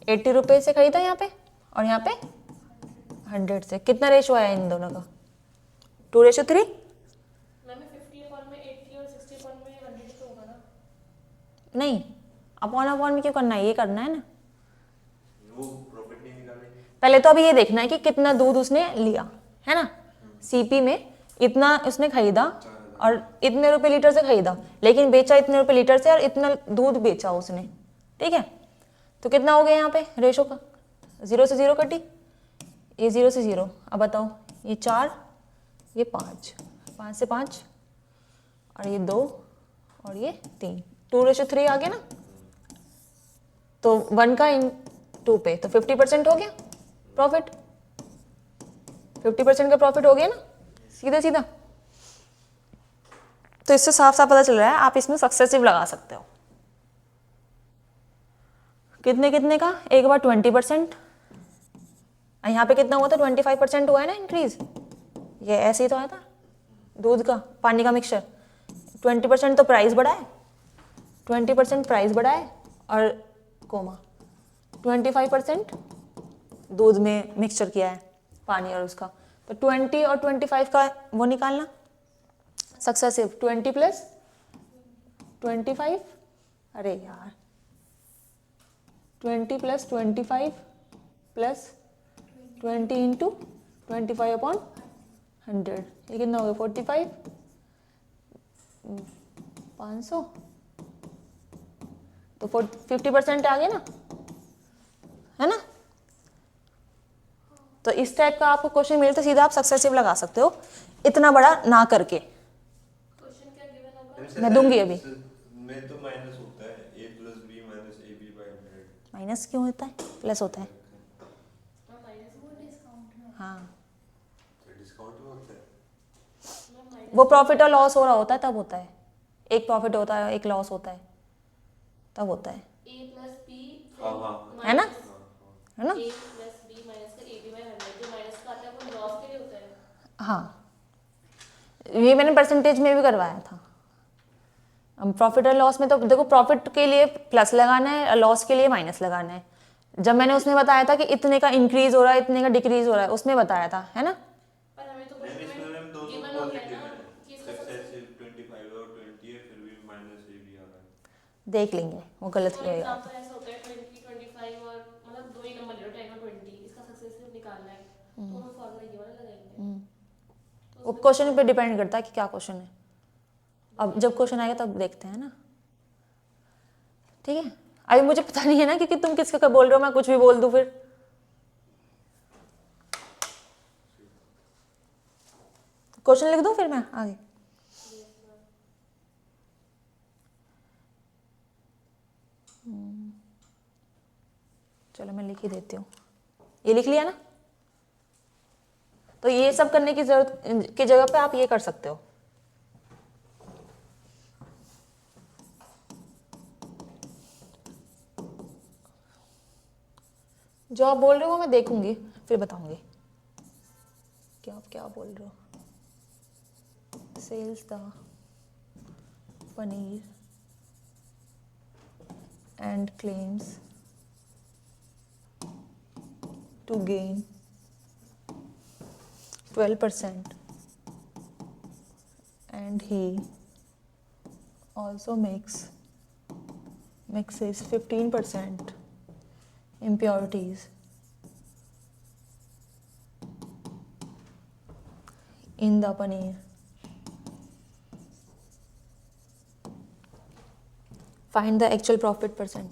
80 रुपये से खरीदा यहाँ पे, और यहाँ पे 100 से। कितना रेशो आया इन दोनों का, 2:3। मैम 50 में 80 और 60 में 100 तो होगा ना। नहीं, अपॉन में क्यों करना है, ये करना है ना। वो प्रॉफिट नहीं निकालेंगे। पहले तो अभी ये देखना है कि कितना दूध उसने लिया, है ना। सीपी में इतना उसने खरीदा और इतने रुपए लीटर से खरीदा, लेकिन बेचा इतने रुपए लीटर से और इतना दूध बेचा उसने। ठीक है, तो कितना हो गया यहाँ पे रेशो का, 0 से 0 कटी, ये 0 से 0। अब बताओ, ये 4, ये 5, 5 से 5, और ये 2, और ये 3, 2:3 आ गया ना। तो 1 का इन 2 पे, तो 50% हो गया प्रॉफिट, 50% का प्रॉफिट हो गया ना, सीधा सीधा। तो इससे साफ साफ पता चल रहा है आप इसमें सक्सेसिव लगा सकते हो। कितने कितने का, एक बार 20%, यहाँ पे कितना हुआ था 25% हुआ है ना इंक्रीज, ये ऐसे ही तो आया था दूध का पानी का मिक्सचर। 20% तो प्राइस बढ़ा है, 20% प्राइस बढ़ा है, और कोमा 25% दूध में मिक्सचर किया है पानी और उसका। तो 20 और 25 का वो निकालना सक्सेसिव, 20 + 25, अरे यार 20 + 25 + 20 × 25/100, ये कितना हो गया 45, 500। तो 50% आ गया ना, है ना। तो इस टाइप का आपको क्वेश्चन मिले तो सीधा आप सक्सेसिव लगा सकते हो, इतना बड़ा ना करके। क्वेश्चन क्या गिवन होगा। मैं दूंगी अभी। में तो माइनस होता है, a + b - ab/100। माइनस क्यों होता है, प्लस होता है। हाँ माइनस वो डिस्काउंट में हाँ, तो डिस्काउंट में होता है। मैम माइनस वो प्रॉफिट और लॉस हो रहा होता है तब होता है, एक प्रॉफिट होता है एक लॉस होता है तब होता है, a + b हाँ हाँ है ना, है ना। a + b माइनस का ab/100, जो माइनस का आता है वो लॉस के लिए होता है। हाँ, ये मैंने परसेंटेज में भी करवाया था, प्रॉफिट एंड लॉस में तो देखो प्रॉफिट के लिए प्लस लगाना है, लॉस के लिए माइनस लगाना है। जब मैंने उसमें बताया था कि इतने का इंक्रीज हो रहा है, इतने का डिक्रीज हो रहा है, उसमें बताया था, है ना। पर हमें तो नहीं, इसमें मैम दोनों गिवन हो गया पॉजिटिव ना है। कि इसका सक्सेस सक्सेसिव 25 और 20 है, फिर भी माइनस ये भी आ रहा है। देख लेंगे वो गलत फॉर होएगा। एग्जांपल ऐसा होता है 20 25 और मतलब दो ही नंबर ले लो 10 और 20, इसका सक्सेसिव निकालना है तो हम फॉर्मूला ये वाला लगाएंगे। तो वो क्वेश्चन पे डिपेंड करता है कि क्या क्वेश्चन है। अब जब क्वेश्चन आएगा तब देखते हैं ना, ठीक है। अभी मुझे पता नहीं है ना कि तुम किसका बोल रहे हो, मैं कुछ भी बोल दूं फिर। क्वेश्चन लिख दूं फिर मैं आगे। चलो मैं लिख ही देती हूँ, ये लिख लिया ना। तो ये सब करने की जरूरत की जगह पे आप ये कर सकते हो। जो आप बोल रहे हो मैं देखूंगी फिर बताऊंगी कि आप क्या बोल रहे हो। Sells the paneer and claims to gain 12% and he also mixes 15% impurities in the paneer. Find the actual profit percent.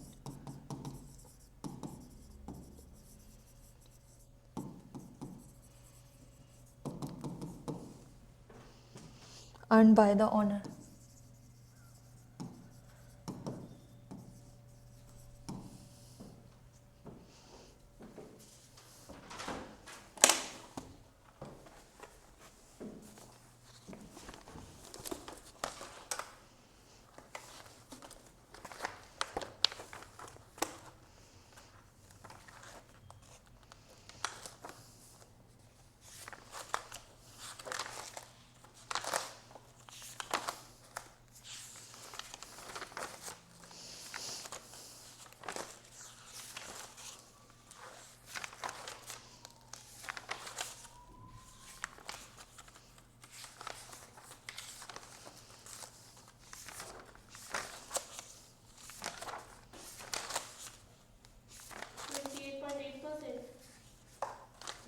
Earned by the owner.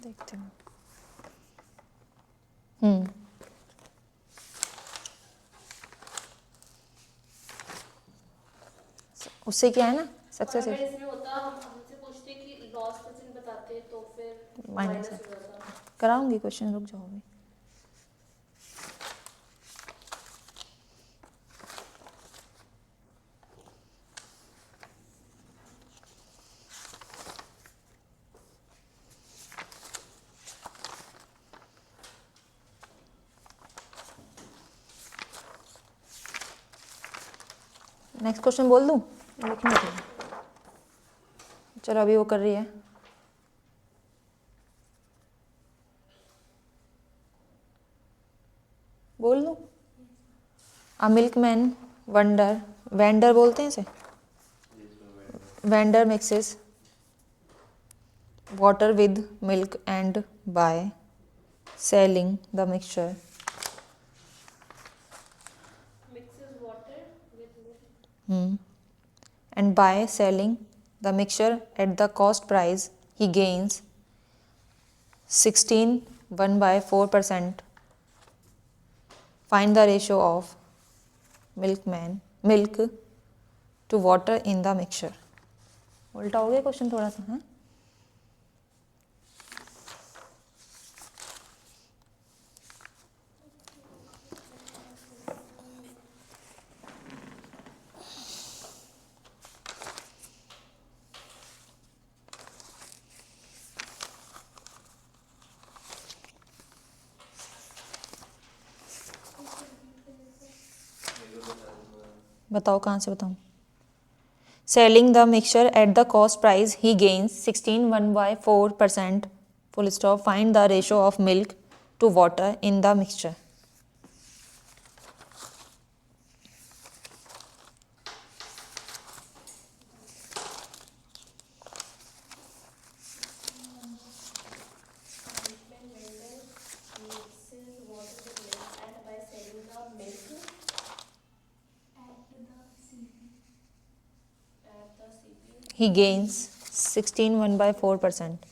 देखते हैं। उससे क्या है ना सक्सेस अगर इसमें होता हम हमसे पूछते कि लॉस परसेंट बताते तो फिर माइनस माइनस हो जाता। कराऊंगी क्वेश्चन, रुक जाओ अभी। नेक्स्ट क्वेश्चन बोल दूं, लिखना चाहिए। चलो अभी वो कर रही है। बोल दूं। अ मिल्कमैन वेंडर बोलते हैं इसे, vendor mixes water with milk and by selling the mixture Mixes water with milk. and by selling the mixture at the cost price he gains 16.1/4%. Find the ratio of milk to water in the mixture. उल्टा हो गया question थोड़ा सा, है बताओ कहाँ से बताऊँ। Selling the mixture at the cost price he gains 16.1/4%. Full stop. Find the ratio of milk to water in the mixture. he gains 16 1/4%.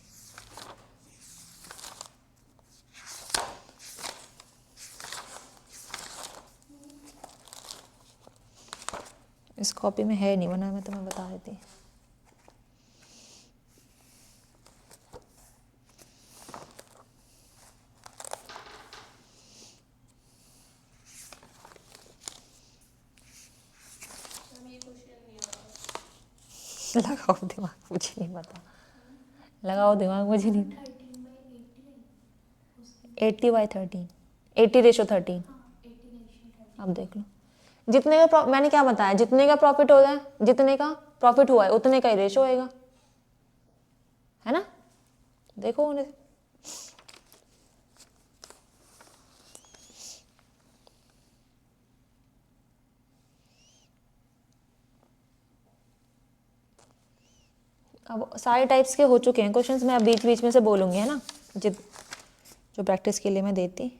इस कॉपी में है नहीं बना, मैं तुम्हें बता देती। लगाओ दिमाग, मुझे नहीं पता, लगाओ दिमाग, मुझे नहीं। 80/13, 80:13। अब देख लो, जितने का मैंने क्या बताया, जितने का प्रॉफिट हो जाए, जितने का प्रॉफिट हुआ है उतने का ही रेशो होएगा, है ना। देखो उन्हें, अब सारे टाइप्स के हो चुके हैं क्वेश्चंस, मैं अब बीच बीच में से बोलूँगी, है ना, जो प्रैक्टिस के लिए मैं देती।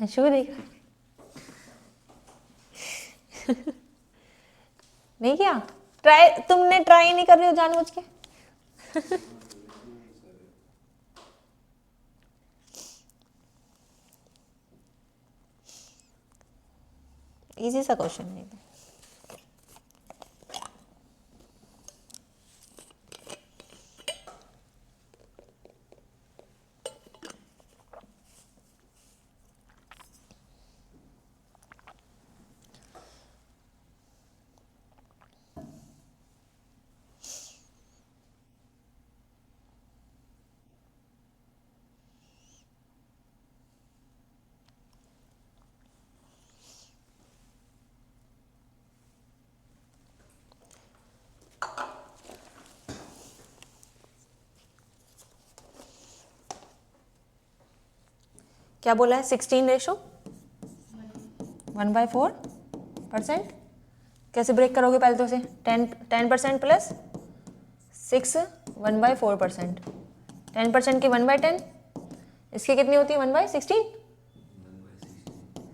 शो देखा नहीं किया, ट्राई, तुमने ट्राई नहीं कर रही हो जानबूझ के। इजी सा क्वेश्चन है। क्या बोला है, 16:1/4%। कैसे ब्रेक करोगे, पहले तो उसे 10% प्लस 6 1/4%, 10% की 1/10, इसकी कितनी होती है 1/16,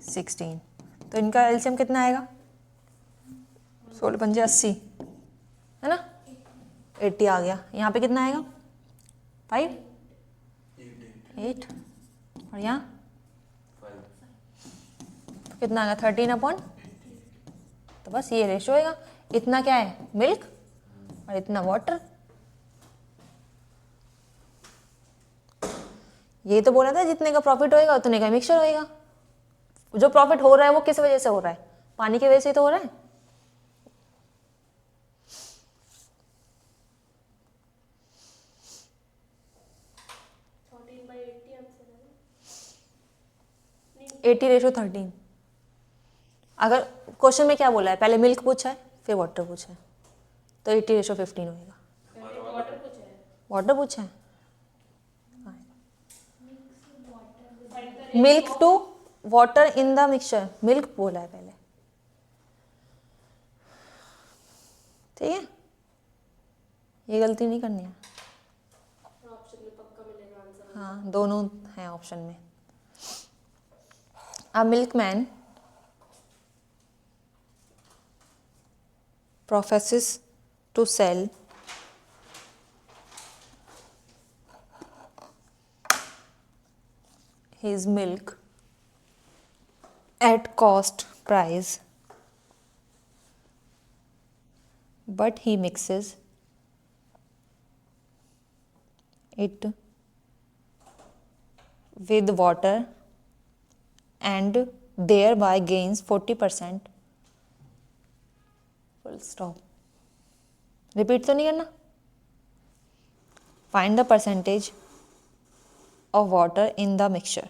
16। तो इनका एलसीएम कितना आएगा, 16 × 80, है ना, 80 आ गया। यहाँ पे कितना आएगा, 5 8, और यहाँ कितना आएगा, 13/, तो बस ये रेशो होएगा। इतना क्या है, मिल्क, और इतना वाटर। ये तो बोला था जितने का प्रॉफिट होएगा उतने का मिक्सचर होएगा। जो प्रॉफिट हो रहा है वो किस वजह से हो रहा है, पानी की वजह से तो हो रहा है। by 80 आंसर है। 80:13। अगर क्वेश्चन में क्या बोला है, पहले मिल्क पूछा है फिर वाटर पूछा है, तो 80:15 होएगा। वाटर पूछा है, वाटर पूछा है, milk to water in the mixture, milk बोला है पहले, ठीक है, ये गलती नहीं करनी है। ऑप्शन में पक्का मिलेगा आंसर। हाँ, दोनों हैं ऑप्शन में। A milkman professes to sell his milk at cost price, but he mixes it with water and thereby gains 40%. Full stop. Repeat तो नहीं करना। Find the percentage of water in the mixture.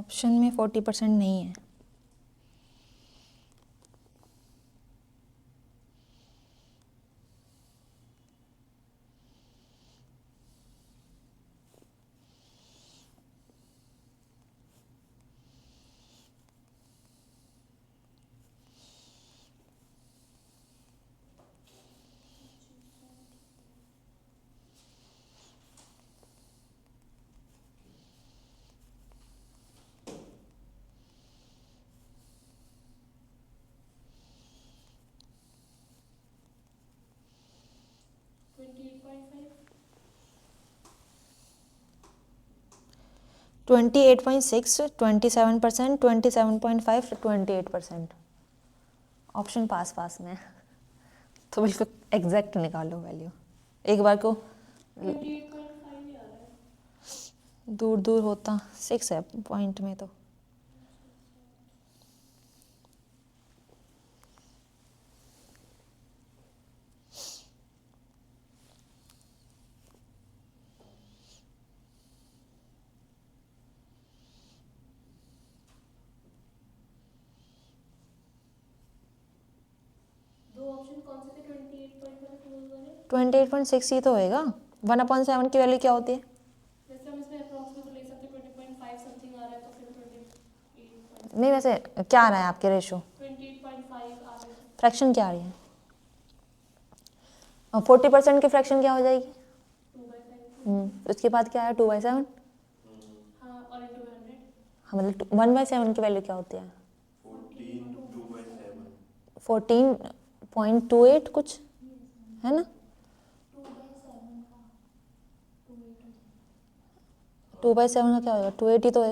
Option में 40% नहीं है। Twenty 28.6, 27%, 27.5, 28%। Option पास पास में है, तो बिल्कुल एग्जैक्ट निकालो वैल्यू। एक बार को 28.5 ही आ रहा है। दूर दूर होता 6 है पॉइंट में तो। दो ऑप्शन कौन से थे? 28.5 वाले। 28.6 ही तो होएगा। 1/7 की वैल्यू क्या होती है? वैसे हम इसमें अप्रॉक्सिमेट तो ले सकते हैं, 20.5 समथिंग आ रहा है, तो फिर 28. नहीं, वैसे क्या आ रहा है आपके रेशो? 28.5 आ रहा है। फ्रैक्शन क्या आ रही है? और 40% की फ्रैक्शन क्या हो जाएगी? 2/5. उसके बाद क्या है? 2/7। हाँ, और into 100. हाँ, मतलब 1/7 की वैल्यू क्या होती है? 14 2/7। 14.28 कुछ है ना? 2/7 का क्या होगा? 280 तो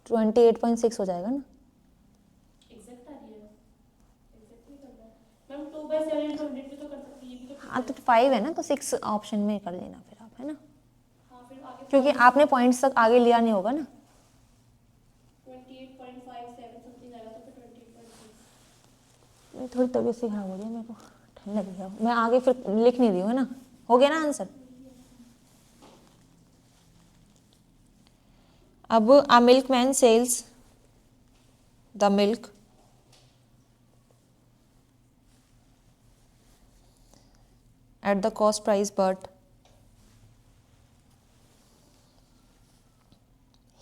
28.6 हो जाएगा ना? एग्जैक्ट आ रही है, एग्जैक्ट नहीं कर रहा है मैम। 2/7 into 100 भी तो कर सकती है, ये भी तो ठीक हाँ, है। तो 5 है ना, तो 6 ऑप्शन में कर लेना फिर आप, है ना? हाँ, फिर आगे क्योंकि आपने पॉइंट्स तक आगे लिया नहीं होगा ना। 28.57 समथिंग आएगा, तो फिर 28.6. थोड़ी तबीयत सी खराब हो रही है मेरे को, ठंड लग रही है। मैं आगे फिर लिख नहीं रही हूँ, है ना? हो गया ना आंसर? अब a milkman sells the milk at the cost price, but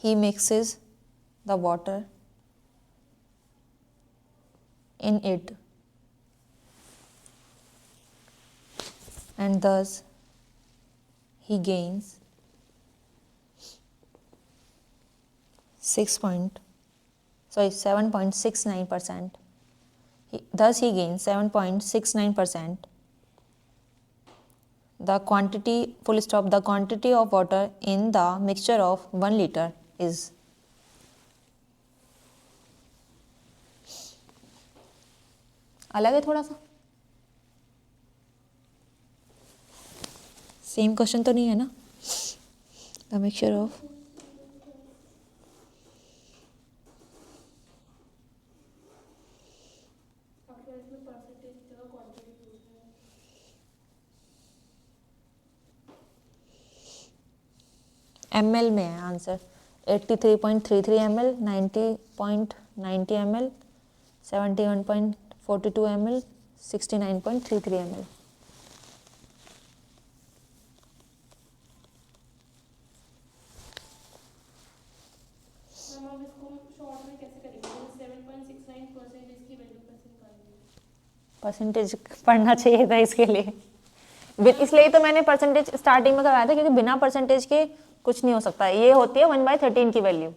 he mixes the water in it, and thus he gains 7.69%. Thus he gains 7.69%. The quantity, full stop, the quantity of water in the mixture of 1 liter is. अलग है थोड़ा सा, same question तो नहीं है ना? The mixture of आपके इसमें परसेंटेज की जगह क्वांटिटी पूछ रहा है। ml में है answer. 83.33 ml, 90.90 ml, 71.42 ml, 69.33 ml। Ma'am, अब इसको शॉर्ट में कैसे करेंगे? 7.69% इसकी वैल्यू कैसे निकालेंगे? परसेंटेज पढ़ना चाहिए था इसके लिए, इसलिए तो मैंने परसेंटेज स्टार्टिंग में करवाया था, क्योंकि बिना परसेंटेज के कुछ नहीं हो सकता। ये होती है 1/13 की वैल्यू। मैम,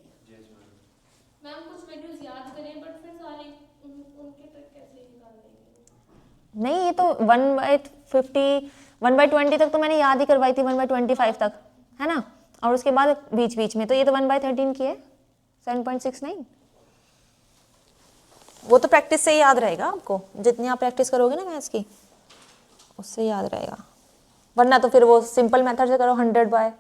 कुछ वैल्यूज याद करें, बट फिर सारे उनके तक कैसे निकाल देंगे? नहीं, ये तो 1/50, 1/20 तक तो मैंने याद ही करवाई थी, 1/25 तक, है ना? और उसके बाद बीच बीच में तो ये तो 1/13 की है, 7.69। वो तो प्रैक्टिस से ही याद रहेगा आपको, जितनी आप प्रैक्टिस करोगे ना मैथ्स की, उससे याद रहेगा। वरना तो फिर वो सिंपल मेथड से करो, 100/।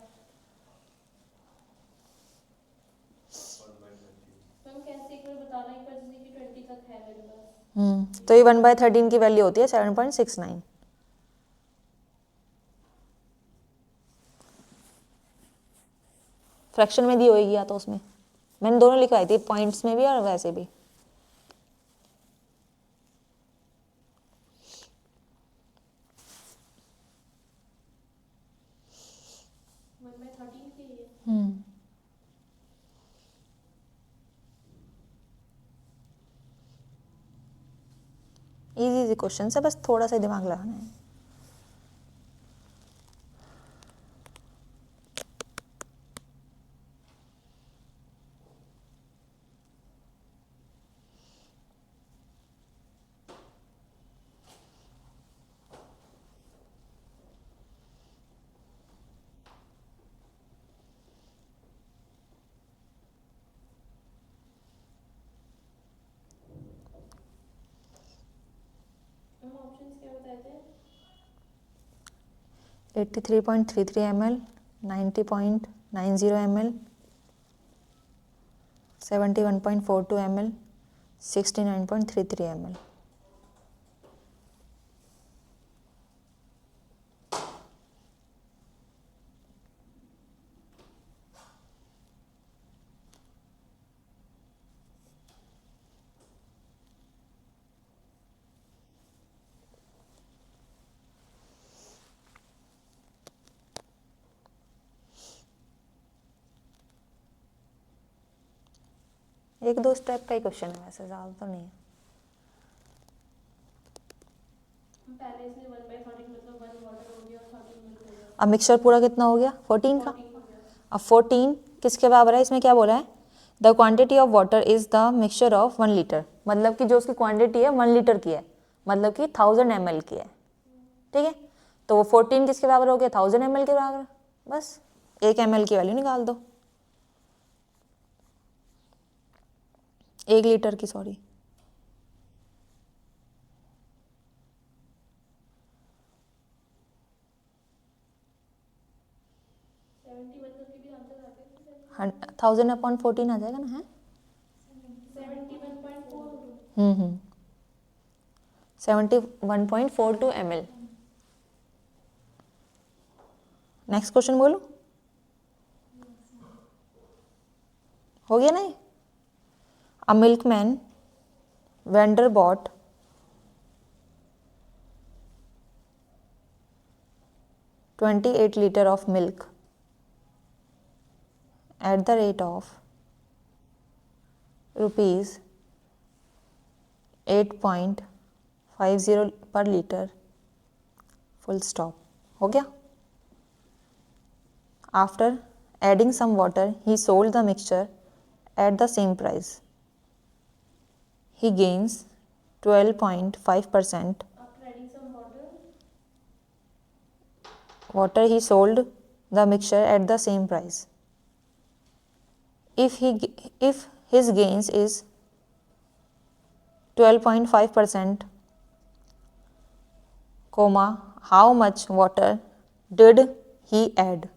मैम, कैसे एक बार बताना, एक बार जैसे कि 20 तक है मेरे पास। तो ये 1/13 की वैल्यू होती है 7.69। फ्रैक्शन में दी होगी या तो उसमें मैंने दोनों लिखवाई थी, पॉइंट्स में भी और वैसे भी। 1/13 के ही है। इजी इजी क्वेश्चन है, बस थोड़ा सा दिमाग लगाना है। हम ऑप्शंस क्या बताए थे? 83.33 ml, 90.90 ml, 71.42 ml, 69.33 ml। एक दो स्टेप का ही क्वेश्चन है वैसे, ज़्यादा तो नहीं है। हम पहले इसमें 1/13 मतलब 1 वाटर हो गया और 13 मिल्क हो गया। अब मिक्सचर पूरा कितना हो गया? 14 का। 14 हो गया। अब 14 किसके बराबर है? इसमें क्या बोला है? The quantity of water is the mixture of 1 litre, मतलब कि जो उसकी क्वांटिटी है 1 लीटर की है, मतलब कि 1000 ml की है। ठीक है, तो वो 14 किसके बराबर हो गया? 1000 ml के बराबर। बस 1 ml की वैल्यू निकाल दो, 1 लीटर की, सॉरी। 71 करके भी आंसर आ गया। 1000/14 आ जाएगा ना? है 71.4। 71.42 ml। नेक्स्ट क्वेश्चन बोलो, हो गया नहीं? A milkman vendor bought 28 liter of milk at the rate of rupees 8.50 per liter, full stop। हो गया? After adding some water, he sold the mixture at the same price. He gains 12.5%. After adding some Water, he sold the mixture at the same price. If his gains is 12.5%, comma, how much water did he add?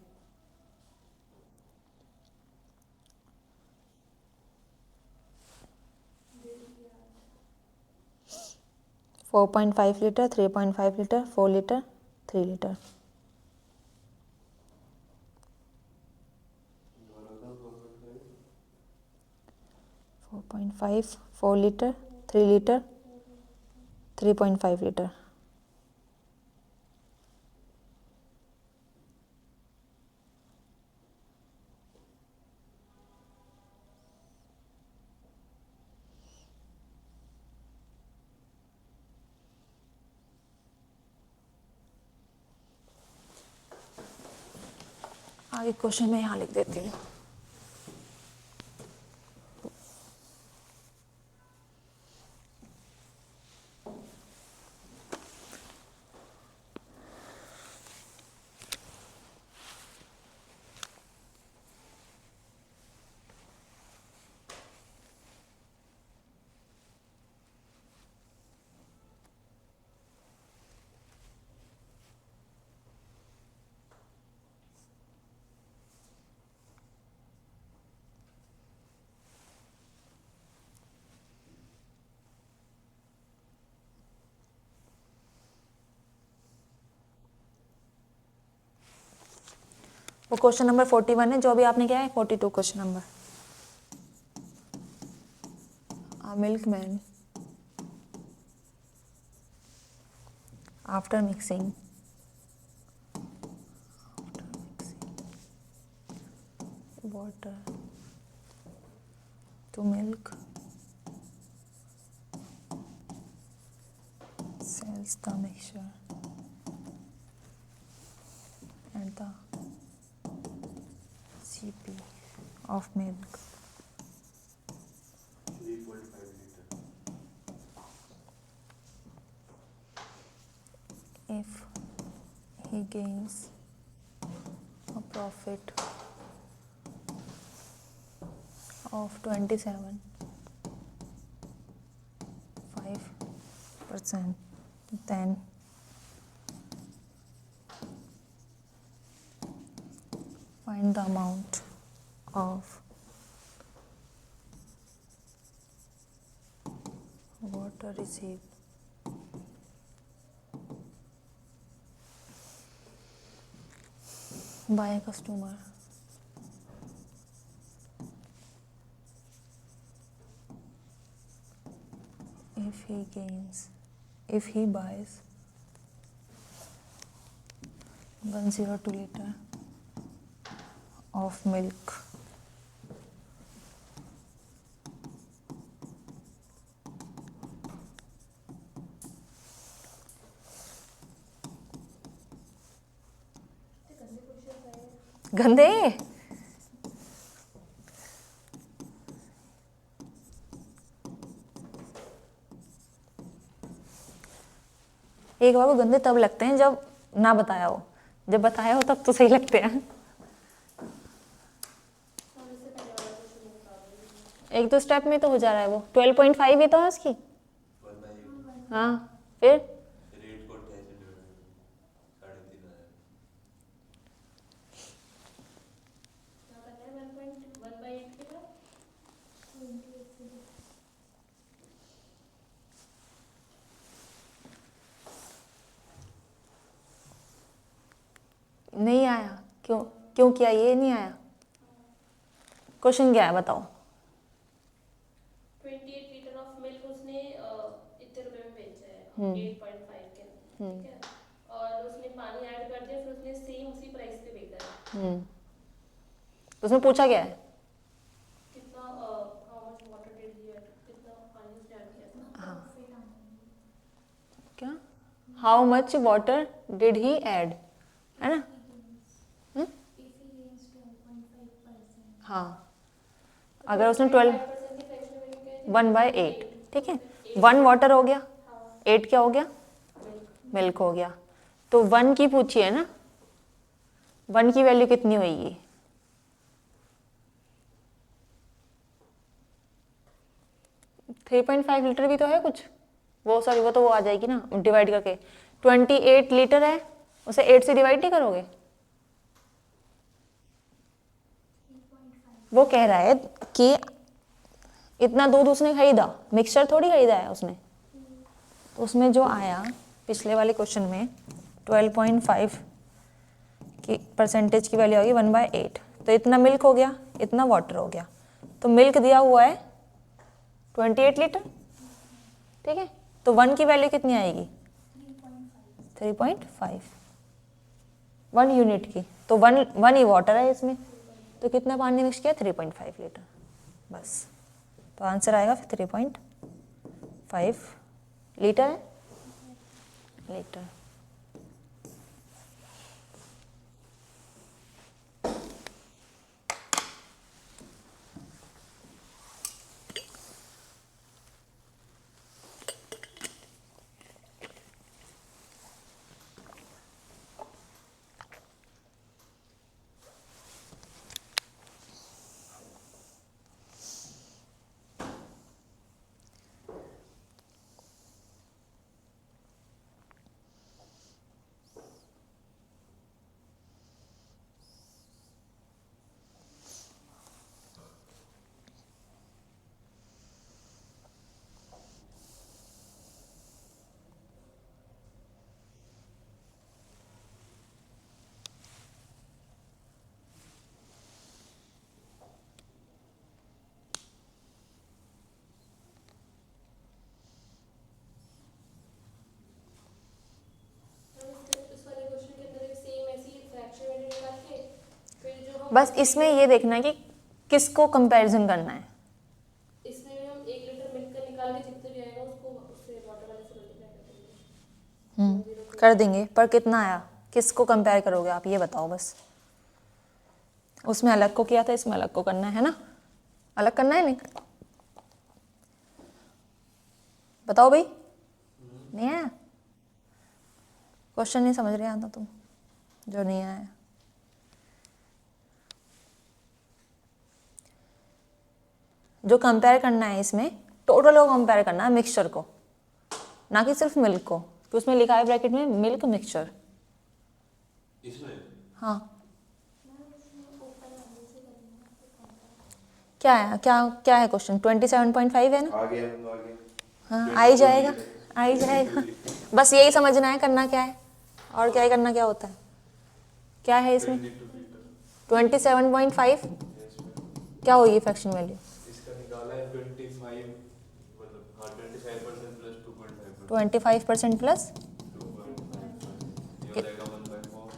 Four 4.5 liter, 3.5 liter, 4 liter, 3 liter। 4.5, 4 liter, 3 liter, 3.5 liter। आगे question में यहाँ लिख देती हूँ। वो question number 41 है, जो अभी आपने क्या है 42 question number. milkman after mixing water to milk sells the mixture at the CP of milk 3.5 liter. if he gains a profit of 27.5%, then find the amount of water received by a customer if he buys 102 liter of milk गंदे एक बार वो गंदे तब लगते हैं जब ना बताया हो, जब बताया हो तब तो सही लगते हैं। एक दो स्टेप में तो हो जा रहा है वो 12.5 ही तो है उसकी। हाँ फिर रेट को 28 से डिवाइड 3.5 नहीं आया, क्यों किया ये नहीं आया? क्वेश्चन क्या है बताओ? 28 लीटर ऑफ मिल्क उसने इतने रुपए में बेचा है 8.5 के, ठीक है, और उसने पानी ऐड कर दिया, फिर उसने सेम उसी प्राइस पे बेचा है। तो उसमें पूछा क्या है? कितना how much water did he add, कितना पानी उसने ऐड किया था। हाँ क्या how much water did he add, है ना? हाँ अगर उसने 1/8, ठीक है, 1 वाटर हो गया, 8 क्या हो गया? मिल्क हो गया। तो 1 की पूछी है ना, 1 की वैल्यू कितनी होगी? थ्री 3.5 लीटर भी तो है कुछ, वो सॉरी वो तो वो आ जाएगी ना डिवाइड करके। 28 लीटर है, उसे 8 से डिवाइड नहीं करोगे? वो कह रहा है कि इतना दूध उसने खरीदा, मिक्सचर थोड़ी खरीदा है उसने। तो उसमें जो आया पिछले वाले क्वेश्चन में 12.5 की परसेंटेज की वैल्यू होगी 1/8, तो इतना मिल्क हो गया, इतना वाटर हो गया, तो मिल्क दिया हुआ है 28 लीटर, ठीक है। तो 1 की वैल्यू कितनी आएगी? 3.5, 1 यूनिट की। तो 1 ही वाटर है इसमें, तो कितना पानी मिक्स किया? 3.5 लीटर, बस। तो आंसर आएगा फिर 3.5 लीटर है, लीटर। बस इसमें ये देखना है कि किसको कंपैरिजन करना है। इसमें भी हम 1 लीटर मिल्क का निकाल के जितने भी आएगा उसको उससे वाटर वाले से मल्टीप्लाई कर देंगे। कर देंगे, पर कितना आया, किसको कंपेयर करोगे आप ये बताओ बस। उसमें अलग को किया था, इसमें अलग को करना है ना, अलग करना है नहीं, बताओ भाई। नहीं आया क्वेश्चन, नहीं समझ रहे आता तुम जो नहीं आया। जो कंपेयर करना है इसमें टोटल को कंपेयर करना है, मिक्सचर को, ना कि सिर्फ मिल्क को, तो उसमें लिखा है ब्रैकेट में मिल्क मिक्सचर। इसमें हाँ क्या है, क्या क्या है क्वेश्चन, 27.5 है ना। आ गया। हाँ आ ही जाएगा, आ ही जाएगा। बस यही समझना है करना क्या है, और क्या ही करना क्या होता है, क्या है इसमें 27.5 क्या होगी फ्रैक्शन वैल्यू, इसका निकाला है 25, मतलब हाँ 25% प्लस 2.5, 25% प्लस 2.5 ये हो जाएगा 1/4,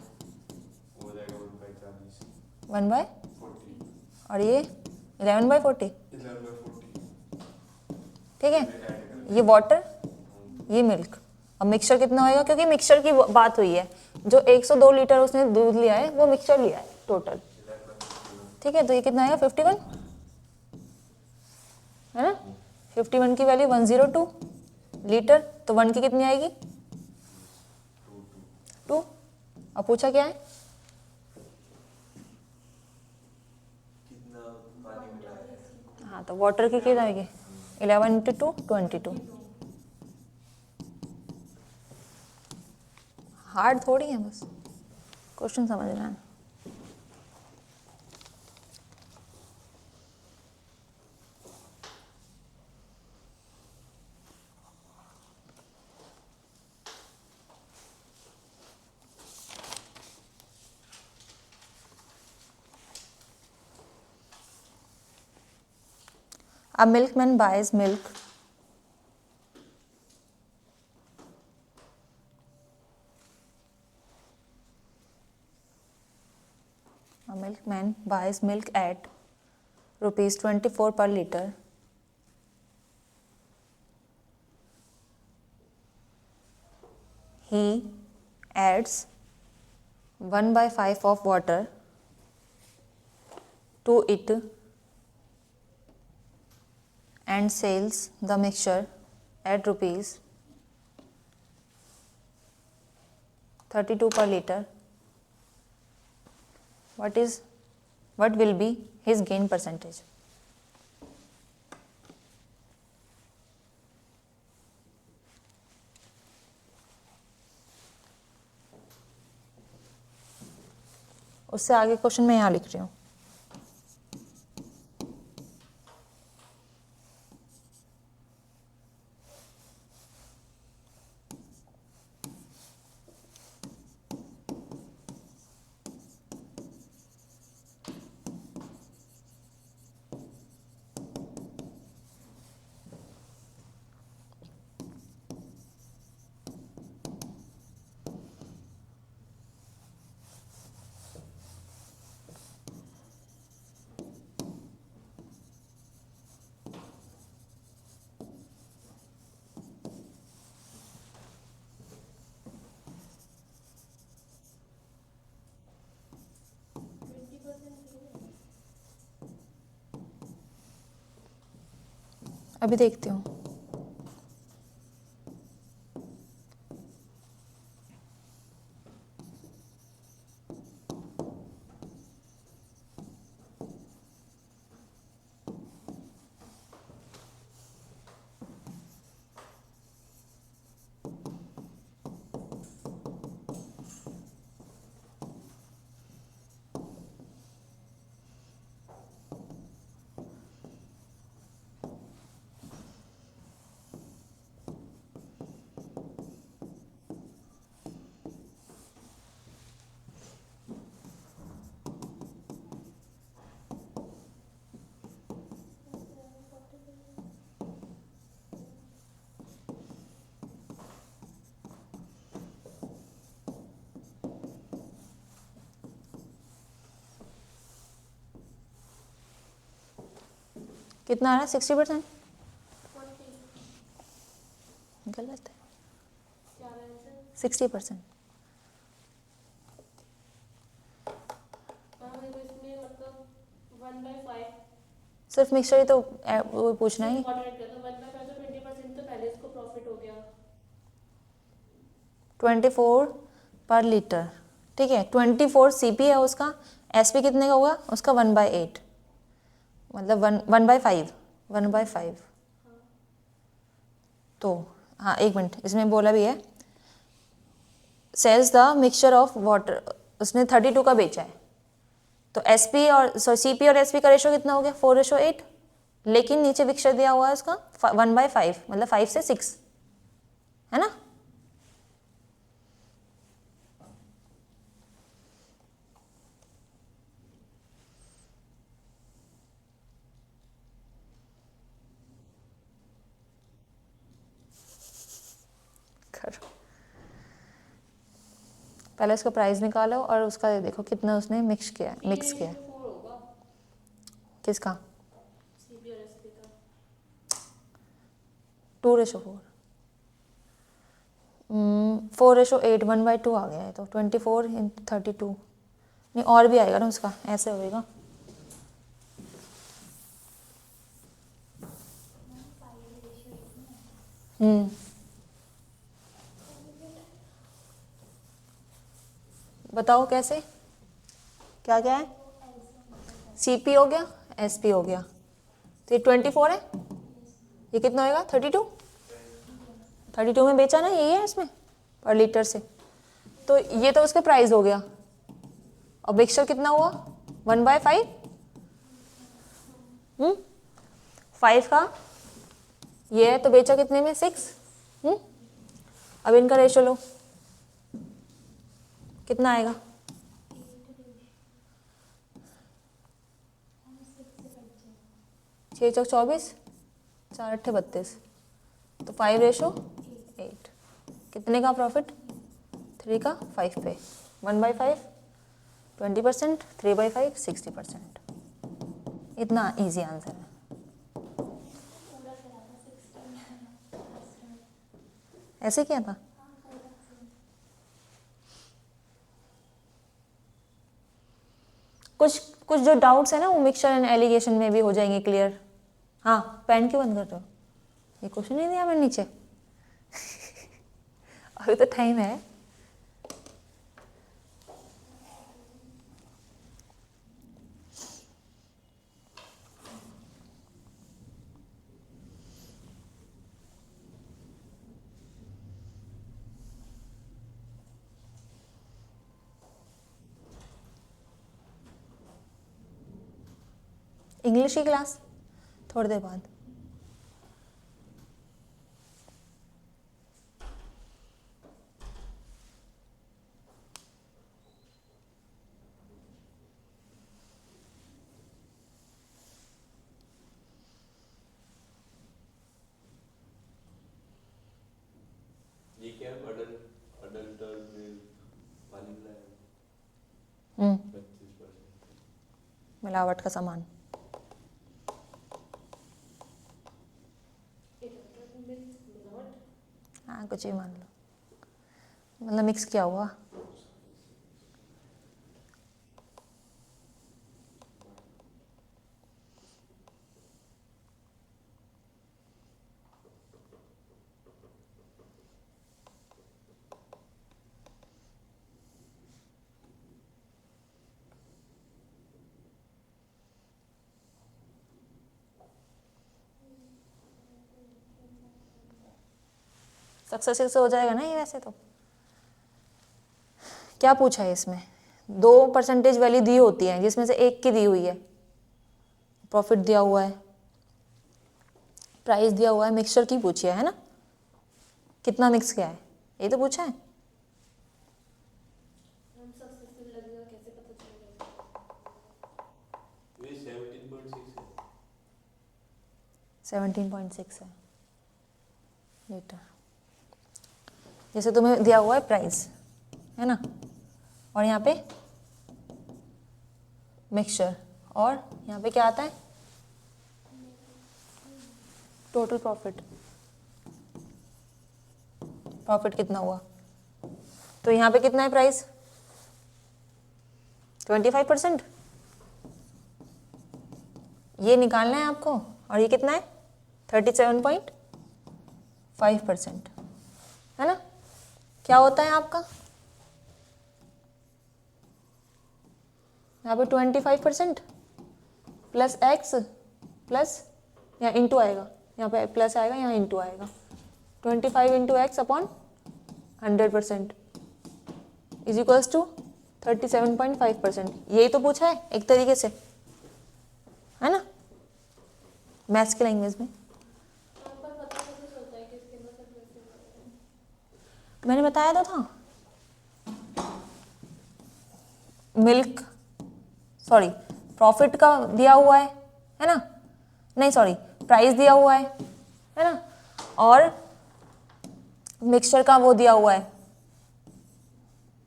हो जाएगा 1/40, 1/40 और ये 11/40, 11/40। ठीक है। ये वाटर, ये मिल्क, अब मिक्सचर कितना होएगा, क्योंकि मिक्सचर की बात हुई है, जो 102 लीटर उसने दूध लिया है वो मिक्सचर लिया है टोटल, ठीक है। तो ये कितना आएगा 51 है ना, 51 की वैल्यू 102 लीटर, तो 1 की कितनी आएगी 2। अब पूछा क्या है, कितना पानी मिलाया है? हाँ तो वाटर की कितना आएगी 11 × 2 22। हार्ड थोड़ी है, बस क्वेश्चन समझना है। A milkman buys milk at rupees 24 per liter. He adds 1/5 of water to it and sells the mixture at rupees 32 per liter. What will be his gain percentage? उससे आगे क्वेश्चन मैं यहाँ लिख रही हूँ। अभी देखती हूँ। कितना आ रहा है? 60%? 40 गलत है, क्या रहा है आंसर? 60%। देखो इसमें मतलब 1/5 सिर्फ मिक्सचर ही तो वो पूछना ही। इंपॉर्टेंट है, तो 1/5 तो 20% तो पहले इसको प्रॉफिट हो गया। 24 पर लीटर, ठीक है। 24 CP है उसका, SP कितने का होगा उसका? 1/8, मतलब 1/5। तो हाँ, एक मिनट, इसमें बोला भी है sells the mixture of water, उसने 32 का बेचा है। तो SP और CP और SP का रेशो कितना हो गया? 4:8। लेकिन नीचे मिक्सचर दिया हुआ है उसका 1/5, मतलब 5 से 6, है ना। करो, पहले उसका प्राइस निकालो और उसका ये देखो कितना उसने मिक्स किया है, मिक्स किया है। 4 होगा किसका? CP और SP का। 2:4, 4:8, 1/2 आ गया है। तो 24 × 32, नहीं और भी आएगा ना उसका, ऐसे होएगा। बताओ कैसे, क्या क्या है? CP हो गया, SP हो गया, तो ये 24 है, ये कितना होएगा? 32 में बेचा ना, यही है इसमें पर लीटर से। तो ये तो उसका प्राइस हो गया, और मिक्सचर कितना हुआ? 1/5। 5 का ये है, तो बेचा कितने में? 6। अब इनका रेशो लो, कितना आएगा? 6 चौक 24, 4 अट्ठे 32, तो 5:8। कितने का प्रॉफिट? 3 का 5 पे। 1/5 20%, 3/5 60%। इतना इजी आंसर है। पूरा करा था 16 ऐसे किया था। कुछ कुछ जो डाउट्स है ना, वो मिक्सचर एंड एलिगेशन में भी हो जाएंगे क्लियर। हाँ, पेन क्यों बंद कर रहे हो? ये क्वेश्चन नहीं दिया मैंने नीचे। अभी तो टाइम है। इंग्लिश की क्लास थोड़ी देर बाद। ये क्या है? अडल्ट में वाली है 25%। मिलावट का सामान। हाँ, कुछ भी मान लो, मतलब मिक्स किया हुआ। सक्सेस से हो जाएगा ना ये। वैसे तो क्या पूछा है इसमें? 2% वैल्यू दी होती है, जिसमें से एक की दी हुई है, प्रॉफिट दिया हुआ है, प्राइस दिया हुआ है, मिक्सचर की पूछी है ना, कितना मिक्स किया है, ये तो पूछा है। हम सक्सेसफुल लगेगा कैसे पता चलेगा? ये 17.6 है। 17.6 है लीटर। जैसे तुम्हें दिया हुआ है प्राइस, है ना, और यहाँ पे मिक्सचर, और यहाँ पे क्या आता है? टोटल प्रॉफिट, प्रॉफिट कितना हुआ, तो यहाँ पे कितना है प्राइस 25%, ये निकालना है आपको, और ये कितना है 37.5%, है ना। क्या होता है आपका यहाँ पे 25% प्लस एक्स प्लस यहाँ इंटू आएगा, यहाँ पे प्लस आएगा, यहाँ इंटू आएगा, 25 into X upon 100% is equals to 37.5%। यही तो पूछा है एक तरीके से, है ना, मैथ्स की लैंग्वेज में। पर पता कैसे चलता है किसके अंदर सब वैसे होता है? मैंने बताया तो था, मिल्क सॉरी प्रॉफिट का दिया हुआ है ना, नहीं सॉरी प्राइस दिया हुआ है ना, और मिक्सचर का वो दिया हुआ है,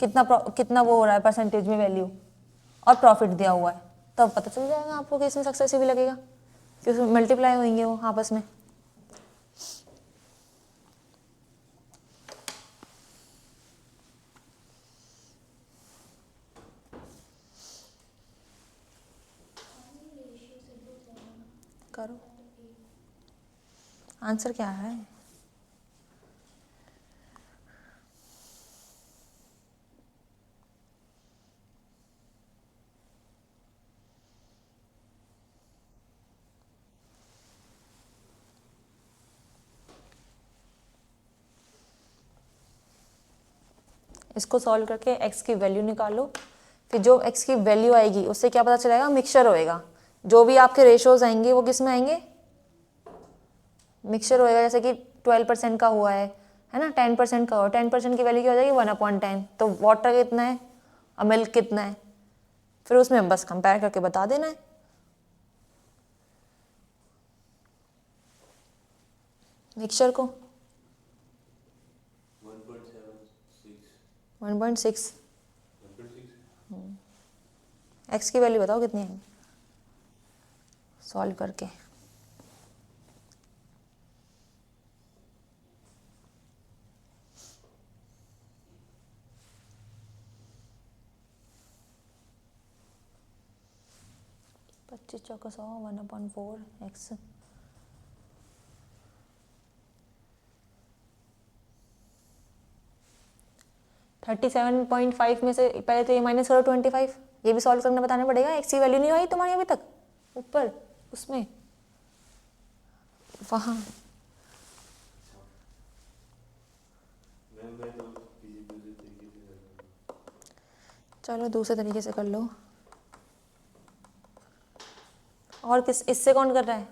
कितना वो हो रहा है परसेंटेज में वैल्यू, और प्रॉफिट दिया हुआ है, तब पता चल जाएगा आपको कि इसमें सक्सेसिव लगेगा, कि उसमें मल्टीप्लाई होंगे वो आपस में। करो, आंसर क्या है, इसको सॉल्व करके x की वैल्यू निकालो, फिर जो x की वैल्यू आएगी उससे क्या पता चलेगा, मिक्सचर होएगा, जो भी आपके रेशोज आएंगे वो किस में आएंगे, मिक्सचर होएगा। जैसे कि 12% का हुआ है ना, 10% का हुआ, 10% की वैल्यू क्या हो जाएगी 1/10, तो वाटर कितना है और मिल्क कितना है, फिर उसमें बस कंपेयर करके बता देना है। मिक्सचर को 1.6 x की वैल्यू बताओ कितनी है, सॉल्व करके। पच्चीस चौका 100, 1/4 x, $37.5 में से पहले तो ये माइनस करो 25, ये भी सॉल्व करना बताना पड़ेगा। एक्स की वैल्यू नहीं आई तुम्हारी अभी तक ऊपर उसमें, वहाँ मैं तो किसी दूसरे तरीके से कर रहा हूँ। चलो दूसरे तरीके से कर लो। और किस इससे कौन कर रहा है,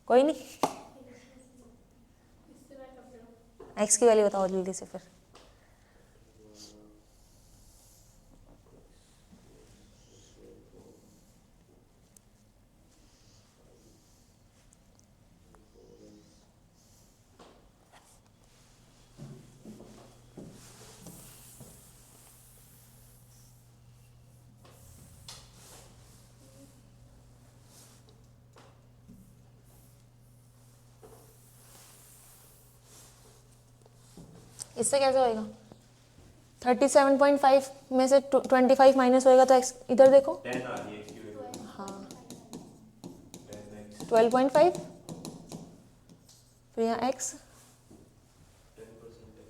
कोई नहीं। इससे मैं कर रहा हूँ। एक्स की वैल्यू बताओ जल्दी से फिर। इससे कैसे होएगा, 37.5 में से 25 माइनस होएगा तो एक्स इधर देखो 10 आ रही है इसकी वैल्यू। हाँ 10x 12.5, फिर यहाँ एक्स 10% x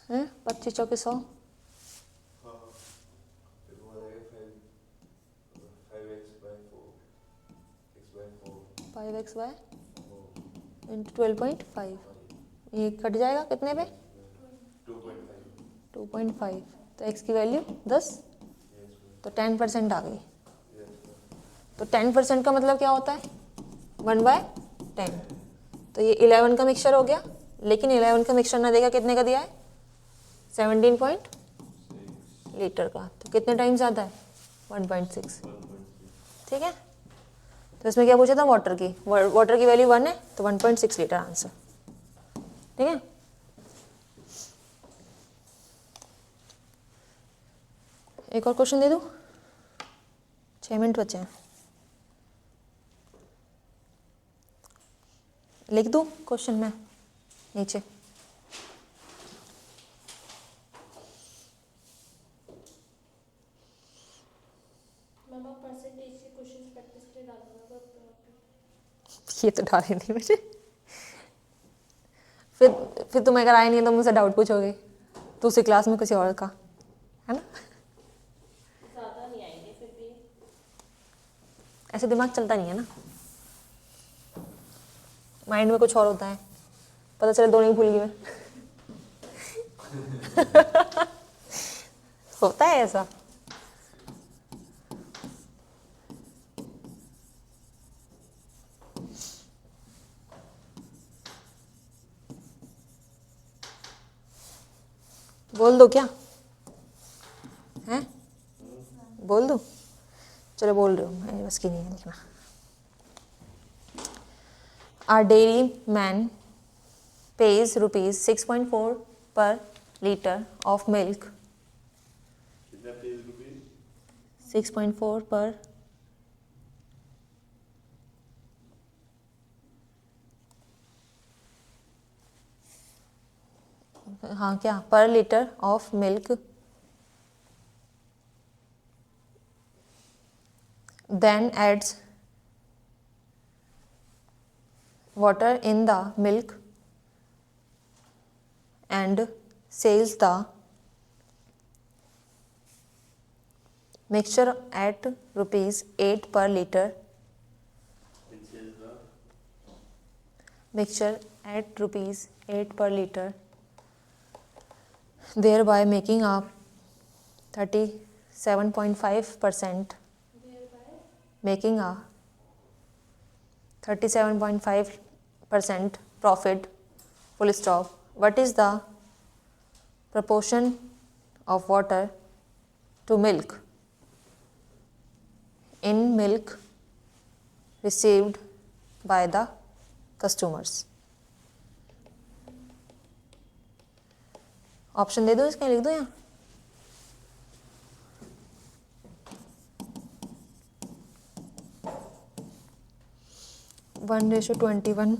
है 25 चौके 100, हाँ फिर वो आ जाएगा 5x by 4 5x इंटू 12.5, ये कट जाएगा कितने पे 2.5 2.5, तो x की वैल्यू 10, तो 10% आ गई। तो 10% का मतलब क्या होता है 1/10, तो ये 11 का मिक्सचर हो गया, लेकिन 11 का मिक्सचर ना देगा कितने का दिया है 17 लीटर का, तो कितने टाइम्स आता है 1.6, ठीक है। तो इसमें क्या पूछा था वाटर की वैल्यू 1 है तो 1.6 लीटर आंसर, ठीक है। एक और क्वेश्चन दे दूं, 6 मिनट बचे हैं। लिख दूँ क्वेश्चन में नीचे? मैम आप परसेंटेज के क्वेश्चन प्रैक्टिस के लिए डालूंगा ये तो डाले नहीं मैंने। फिर तुम्हें अगर आए नहीं है तो मुझसे डाउट पूछोगे, तो उसी क्लास में किसी और का, है ना? ज़्यादा नहीं आएंगे फिर भी। ऐसे दिमाग चलता नहीं है ना, माइंड में कुछ और होता है, पता चले दोनों ही भूल गई मैं। होता है ऐसा। बोल दो क्या? हैं? बोल दो? चलो बोल रही हूँ, मैं बस की नहीं है लिखना। A dairyman pays rupees 6.4 per liter of milk. कितना पेज रुपीज? 6.4 पर हाँ क्या पर litre of milk, then adds water in the milk and sells the mixture at rupees 8 per liter. Mixture at rupees 8 per liter, thereby making a 37.5% making a 37.5% profit, full stop. What is the proportion of water to milk in milk received by the customers? Option दे दो इसका, लिख दो यहाँ? One ratio 21,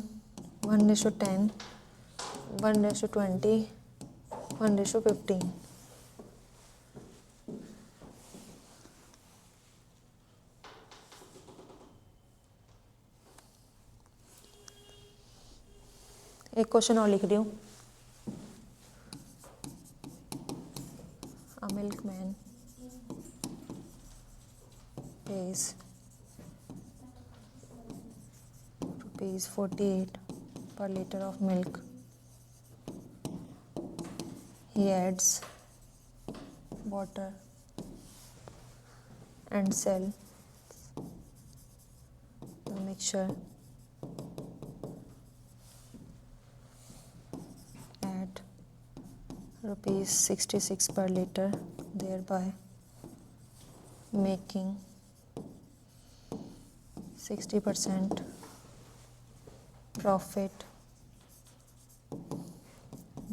1:10, 1:20, 1:15। एक question और लिख रही हूँ। A milkman pays rupees 48 per liter of milk. He adds water and sells the mixture at rupees 66 per liter, thereby making 60% profit.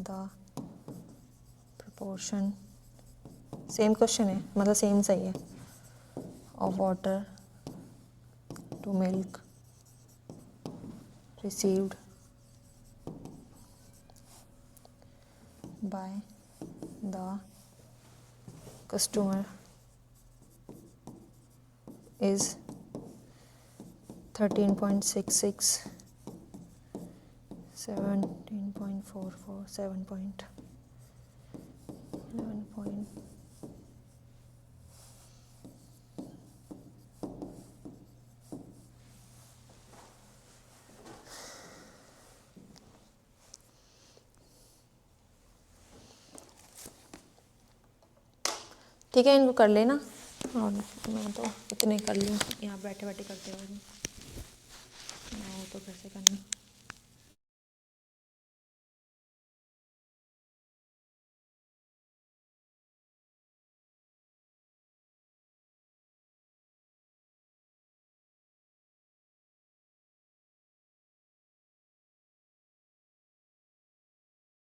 The proportion, same question है, मतलब सेम सही है, of water to milk received by the customer is 13.66, 17.44, 7.11 point. ठीक है, इनको कर लेना और मैं तो इतने कर लूँ, यहाँ बैठे बैठे करते हुए मैं तो कैसे करना।